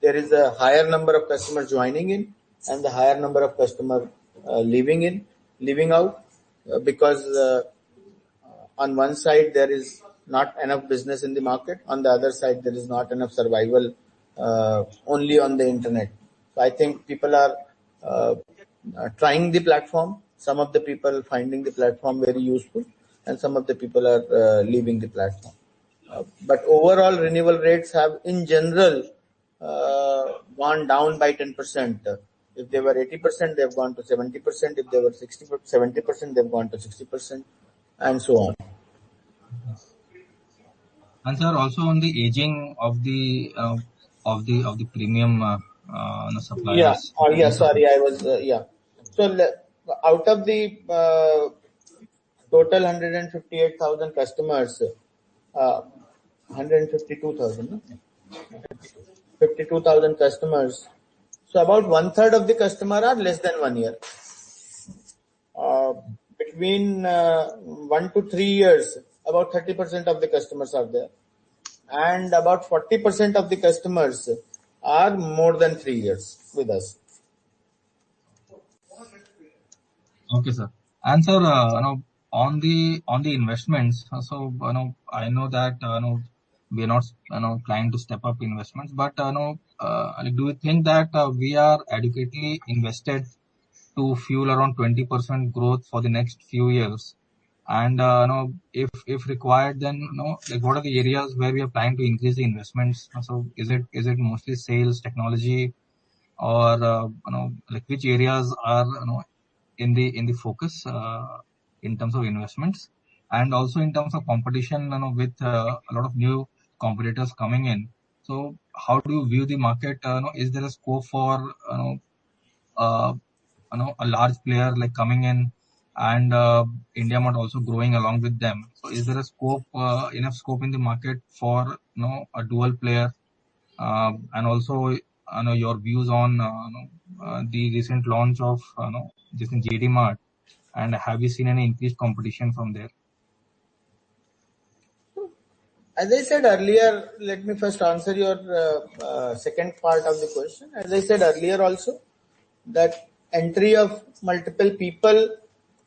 there is a higher number of customers joining in and the higher number of customers leaving out, because on one side there is not enough business in the market, on the other side there is not enough survival only on the internet. So I think people are trying the platform. Some of the people finding the platform very useful, and some of the people are leaving the platform. But overall renewal rates have in general gone down by 10%. If they were 80%, they've gone to 70%. If they were 70%, they've gone to 60%, and so on. And sir, also on the aging of the premium suppliers. Yeah. Sorry, I was So out of the total 158,000 customers, 152,000, 52,000 customers. So about 1/3 of the customer are less than 1 year. Between 1 to 3 years, about 30% of the customers are there, and about 40% of the customers are more than 3 years with us. Okay, sir. And sir, on the investments, so I know that we are not planning to step up investments, but do you think that we are adequately invested to fuel around 20% growth for the next few years? And if required, then like what are the areas where we are planning to increase the investments? So is it mostly sales, technology, or like which areas are in the focus in terms of investments, and also in terms of competition with a lot of new competitors coming in? So how do you view the market? Is there a scope for a large player like coming in, and IndiaMART also growing along with them? So is there a scope, enough scope in the market for a dual player? And also your views on the recent launch of this in JD Mart, and have you seen any increased competition from there? As I said earlier, let me first answer your second part of the question. As I said earlier also, that entry of multiple people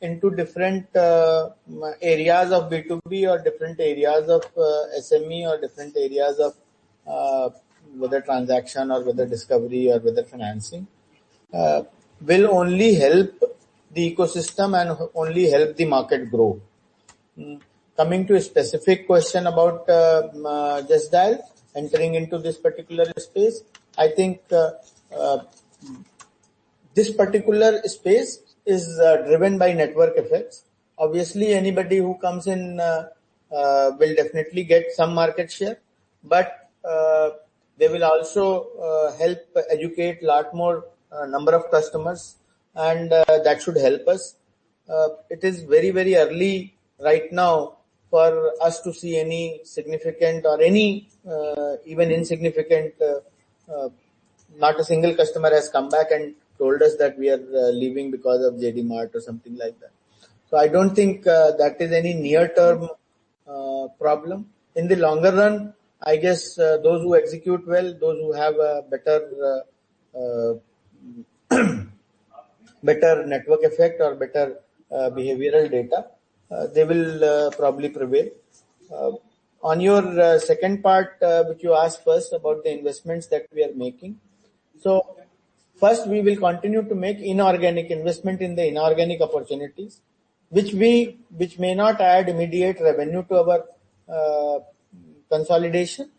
into different areas of B2B or different areas of SME or different areas of whether transaction or whether discovery or whether financing will only help the ecosystem and only help the market grow. Coming to a specific question about Just Dial entering into this particular space, I think this particular space is driven by network effects. Obviously, anybody who comes in will definitely get some market share, but they will also help educate a lot more number of customers, and that should help us. It is very, very early right now for us to see any significant or any even insignificant, not a single customer has come back and told us that we are leaving because of JD Mart or something like that. So I don't think that is any near-term problem. In the longer run, I guess those who execute well, those who have a better network effect or better behavioral data, they will probably prevail. On your second part, which you asked first about the investments that we are making. So first, we will continue to make inorganic investment in the inorganic opportunities. which may not add immediate revenue to our consolidation,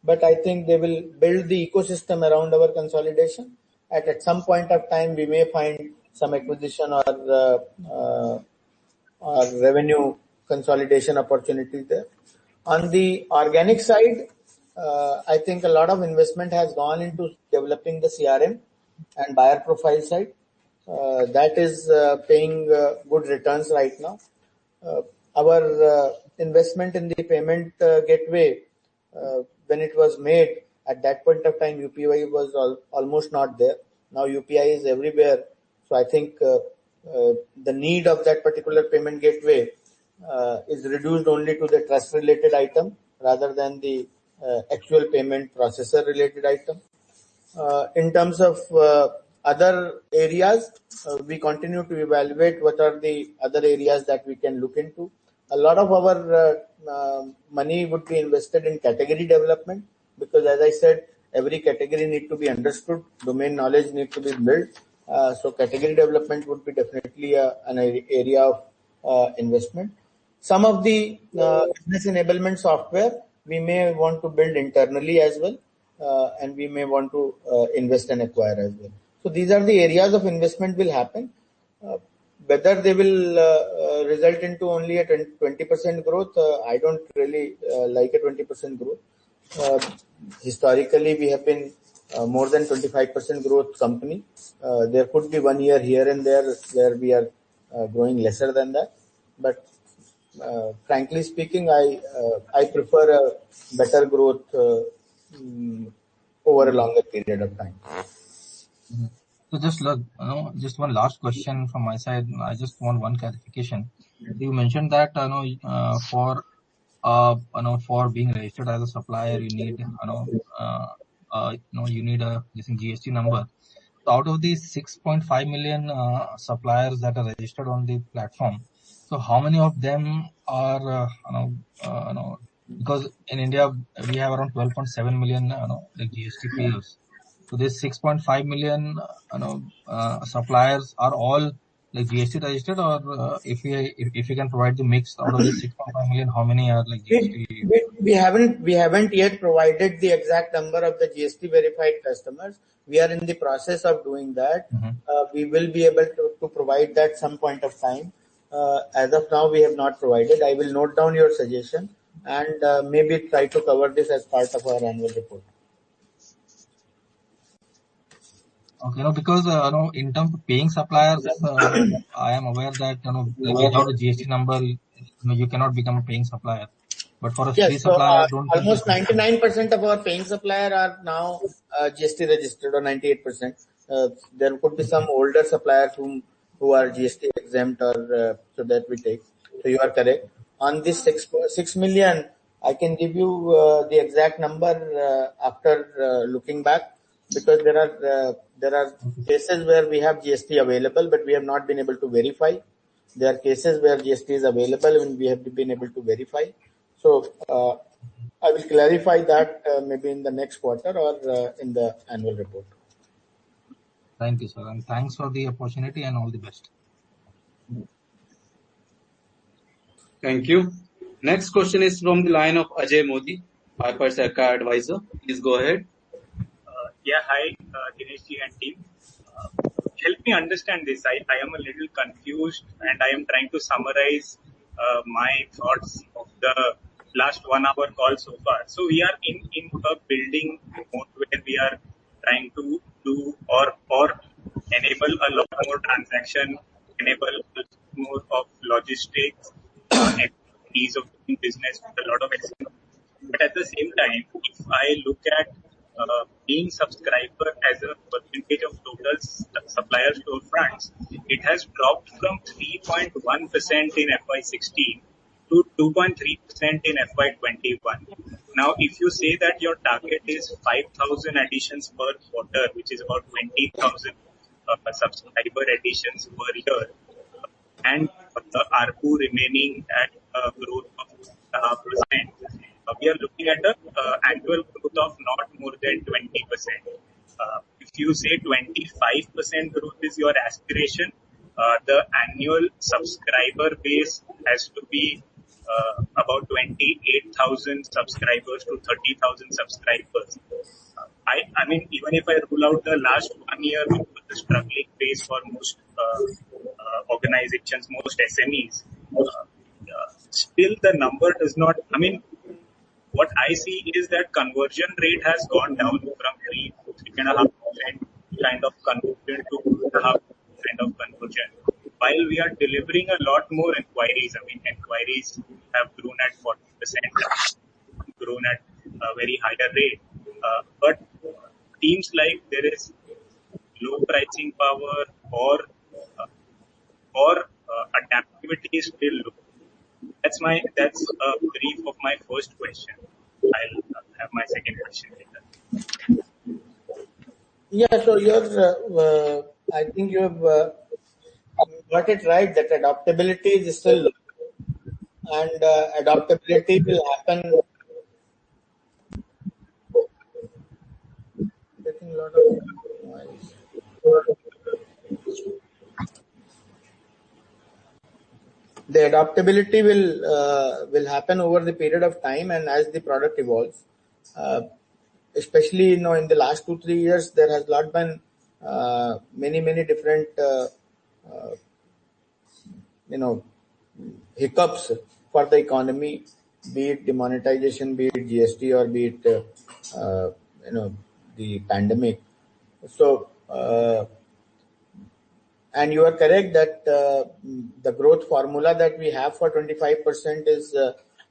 but I think they will build the ecosystem around our consolidation. At some point of time, we may find some acquisition or revenue consolidation opportunities there. On the organic side, I think a lot of investment has gone into developing the CRM and buyer profile side. That is paying good returns right now. Our investment in the payment gateway, when it was made, at that point of time, UPI was almost not there. Now UPI is everywhere. So I think the need of that particular payment gateway is reduced only to the trust related item rather than the actual payment processor related item. In terms of other areas, we continue to evaluate what are the other areas that we can look into. A lot of our money would be invested in category development because, as I said, every category need to be understood, domain knowledge need to be built. So category development would be definitely an area of investment. Some of the business enablement software we may want to build internally as well, and we may want to invest and acquire as well. So these are the areas of investment will happen. Whether they will result into only a 20% growth, I don't really like a 20% growth. Historically, we have been more than 25% growth company. There could be 1 year here and there where we are growing lesser than that. But frankly speaking, I prefer a better growth over a longer period of time. So just one last question from my side. I just want one clarification. You mentioned that for being registered as a supplier, you need you need a GST number. So out of these 6.5 million suppliers that are registered on the platform, so how many of them are because in India we have around 12.7 million like GST payers. So these 6.5 million suppliers are all like GST registered, or if you can provide the mix out of the 6.5 million, how many are like GST? We haven't yet provided the exact number of the GST verified customers. We are in the process of doing that. Mm-hmm. We will be able to provide that some point of time. As of now, we have not provided. I will note down your suggestion and maybe try to cover this as part of our annual report. Okay, because in terms of paying suppliers, I am aware that without a GST number, you cannot become a paying supplier. But for a free supplier, almost 99% of our paying supplier are now GST registered, or 98%. There could be some older suppliers who are GST exempt, or so that we take. So you are correct. On this 6 million, I can give you the exact number after looking back, because there are cases where we have GST available, but we have not been able to verify. There are cases where GST is available and we have been able to verify. So I will clarify that maybe in the next quarter or in the annual report. Thank you, sir, and thanks for the opportunity and all the best. Thank you. Next question is from the line of Ajay Modi, Piper Serica Advisor. Please go ahead. Hi, Dinesh ji and team. Help me understand this. I am a little confused and I am trying to summarize my thoughts of the last 1 hour call so far. So we are in a building mode where we are trying to do or enable a lot more transaction, enable more of logistics, and ease of doing business with a lot of excellence. But at the same time, if I look at being subscriber as a percentage of total supplier storefronts, it has dropped from 3.1% in FY16 to 2.3% in FY21. Now, if you say that your target is 5,000 additions per quarter, which is about 20,000 subscriber additions per year, and the ARPU remaining at a growth of 2.5%, we are looking at an annual growth of not more than 20%. If you say 25% growth is your aspiration, the annual subscriber base has to be about 28,000 subscribers to 30,000 subscribers. I mean, even if I rule out the last 1 year, which was the struggling phase for most organizations, most SMEs, still the number does not, I mean, what I see is that conversion rate has gone down from 3 to 3.5% kind of conversion to 2.5% kind of conversion. While we are delivering a lot more inquiries, I mean, inquiries have grown at 40%, grown at a very higher rate. But teams like there is low pricing power or adaptivity is still low. That's a brief of my first question. I'll have my second question later. Yeah, so I think you have got it right that adaptability is still low, and adaptability will happen. Getting a lot of noise. The adaptability will happen over the period of time, and as the product evolves, especially in the last 2-3 years, there has not been many different hiccups for the economy, be it demonetization, be it GST, or be it the pandemic. So. And you are correct that the growth formula that we have for 25% is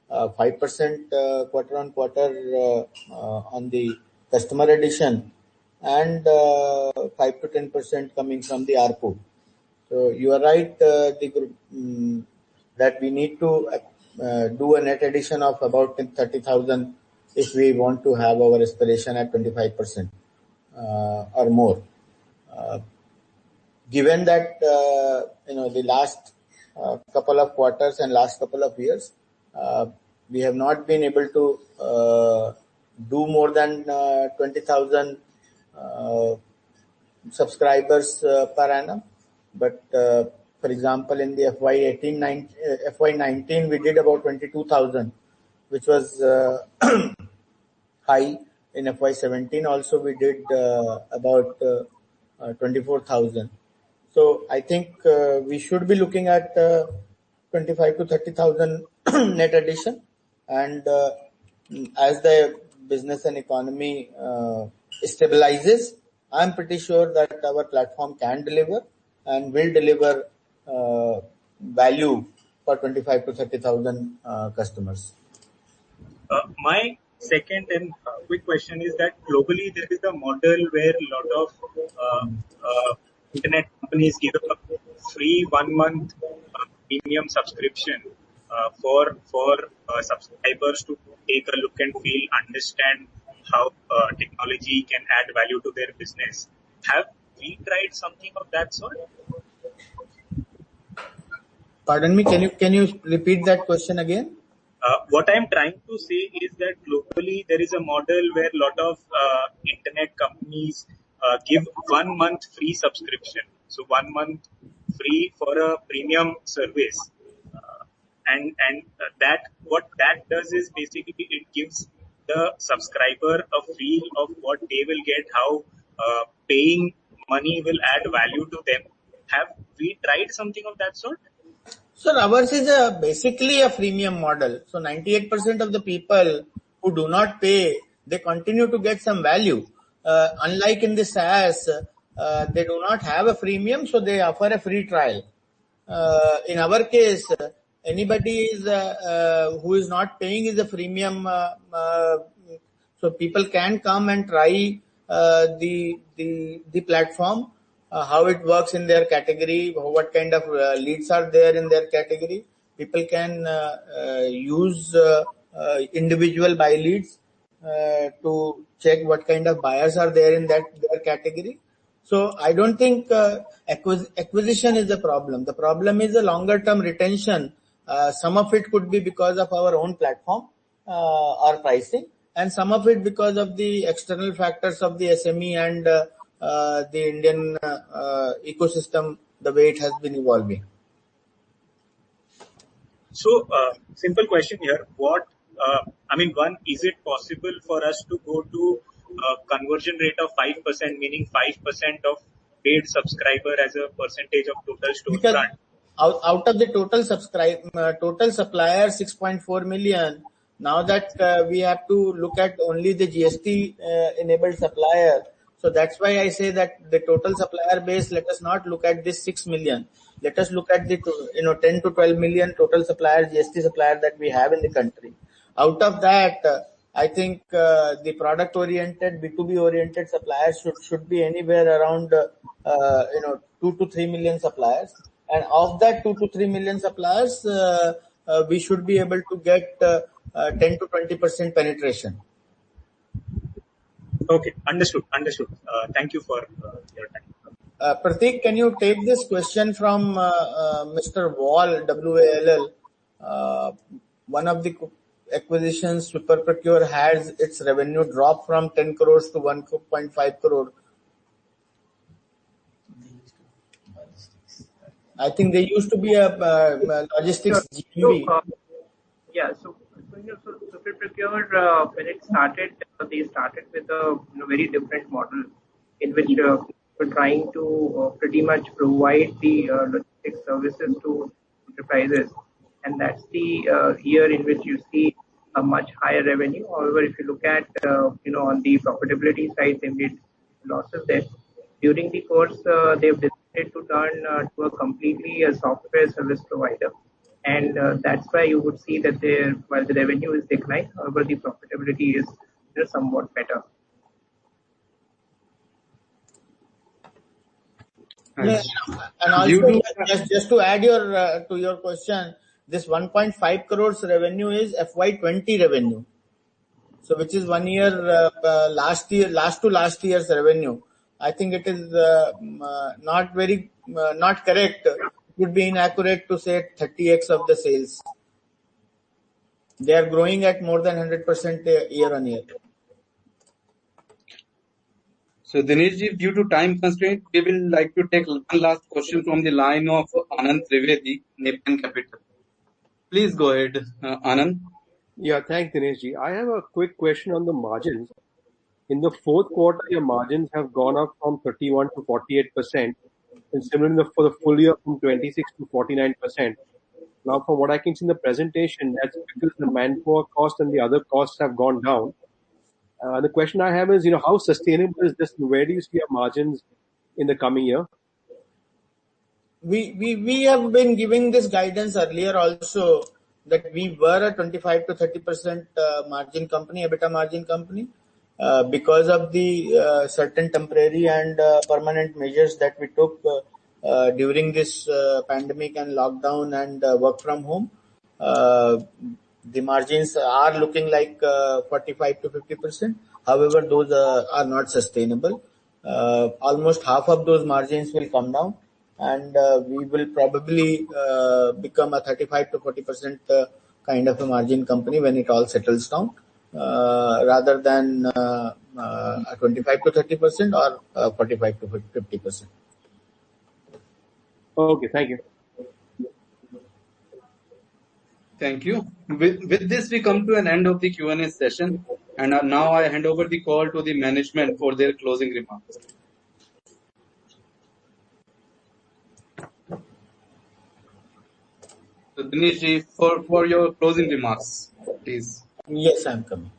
5% quarter on quarter on the customer addition, and 5 to 10% coming from the ARPU. So you are right that we need to do a net addition of about 30,000 if we want to have our aspiration at 25% or more. Given that the last couple of quarters and last couple of years, we have not been able to do more than 20,000 subscribers per annum. But for example, in the FY19 we did about 22,000, which was high. In FY17 also we did about 24,000. So I think we should be looking at 25 to 30,000 net addition, and as the business and economy stabilizes, I'm pretty sure that our platform can deliver and will deliver value for 25 to 30,000 customers. My second and quick question is that globally there is a model where a lot of internet companies give a free 1 month premium subscription for subscribers to take a look and feel, understand how technology can add value to their business. Have we tried something of that sort? Pardon me, can you repeat that question again? What I'm trying to say is that globally there is a model where a lot of internet companies give 1 month free subscription. So 1 month free for a premium service. And that what that does is basically it gives the subscriber a feel of what they will get, how paying money will add value to them. Have we tried something of that sort? So ours is basically a freemium model. So 98% of the people who do not pay, they continue to get some value. Unlike in the SaaS, they do not have a freemium, so they offer a free trial. In our case, anybody who is not paying is a freemium, so people can come and try the platform, how it works in their category, what kind of leads are there in their category. People can use individual buy leads to check what kind of buyers are there in their category. So I don't think acquisition is the problem. The problem is the longer term retention. Some of it could be because of our own platform or pricing, and some of it because of the external factors of the SME and the Indian ecosystem the way it has been evolving. So, simple question here. One, is it possible for us to go to a conversion rate of 5%, meaning 5% of paid subscriber as a percentage of total Because storefront? out of the total total suppliers 6.4 million, now that we have to look at only the GST enabled supplier. So that's why I say that the total supplier base, let us not look at this 6 million. Let us look at the 10 to 12 million total supplier, GST supplier that we have in the country. Out of that, I think the product oriented, B2B oriented suppliers should be anywhere around 2 to 3 million suppliers. And of that 2 to 3 million suppliers, we should be able to get 10 to 20% penetration. Okay, understood. Thank you for your time. Prateek, can you take this question from Mr. Wall, WALL? One of the acquisitions, SuperProcure, has its revenue drop from 10 crores to 1.5 crore. I think there used to be a logistics GMV. So SuperProcure, when it started, they started with a very different model in which we're trying to pretty much provide the logistics services to enterprises, and that's the year in which you see a much higher revenue. However, if you look at on the profitability side, they made losses there. During the course, they've decided to turn to a completely software service provider. And that's why you would see that while the revenue is declined, however, the profitability is somewhat better. Yeah. And also, just to add to your question, this 1.5 crores revenue is FY20 revenue. So which is 1 year, last to last year's revenue. I think it is not correct. It would be inaccurate to say 30x of the sales. They are growing at more than 100% year on year. So Dineshji, due to time constraint, we will like to take one last question from the line of Anand Trivedi, Nepean Capital. Please go ahead, Anand. Yeah, thanks, Dineshji. I have a quick question on the margins. In the fourth quarter, your margins have gone up from 31 to 48%, and similarly for the full year from 26 to 49%. Now, from what I can see in the presentation, that's because the manpower cost and the other costs have gone down. The question I have is, how sustainable is this? Where do you see your margins in the coming year? We have been giving this guidance earlier also that we were a 25 to 30% margin company, EBITDA margin company. Because of the certain temporary and permanent measures that we took during this pandemic and lockdown and work from home, the margins are looking like 45 to 50%. However, those are not sustainable. Almost half of those margins will come down, and we will probably become a 35 to 40% kind of a margin company when it all settles down. Rather than 25 to 30% or 45 to 50%. Okay, thank you. Thank you. With this, we come to an end of the Q&A session, and now I hand over the call to the management for their closing remarks. So Dineshji, for your closing remarks, please. Yes, I'm coming.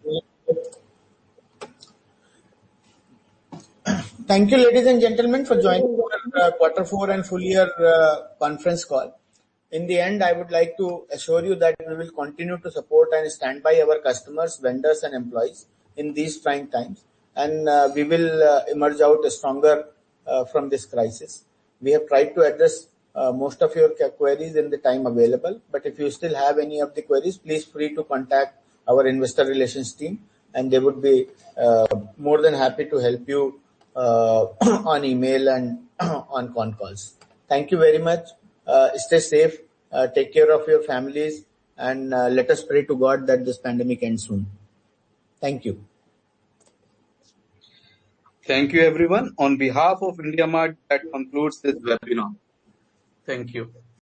Thank you, ladies and gentlemen, for joining our quarter 4 and full year conference call. In the end, I would like to assure you that we will continue to support and stand by our customers, vendors, and employees in these trying times, and we will emerge out stronger from this crisis. We have tried to address most of your queries in the time available, but if you still have any of the queries, please free to contact our investor relations team, and they would be more than happy to help you on email and on con calls. Thank you very much. Stay safe, take care of your families, and let us pray to God that this pandemic ends soon. Thank you. Thank you, everyone. On behalf of IndiaMart, that concludes this webinar. Thank you.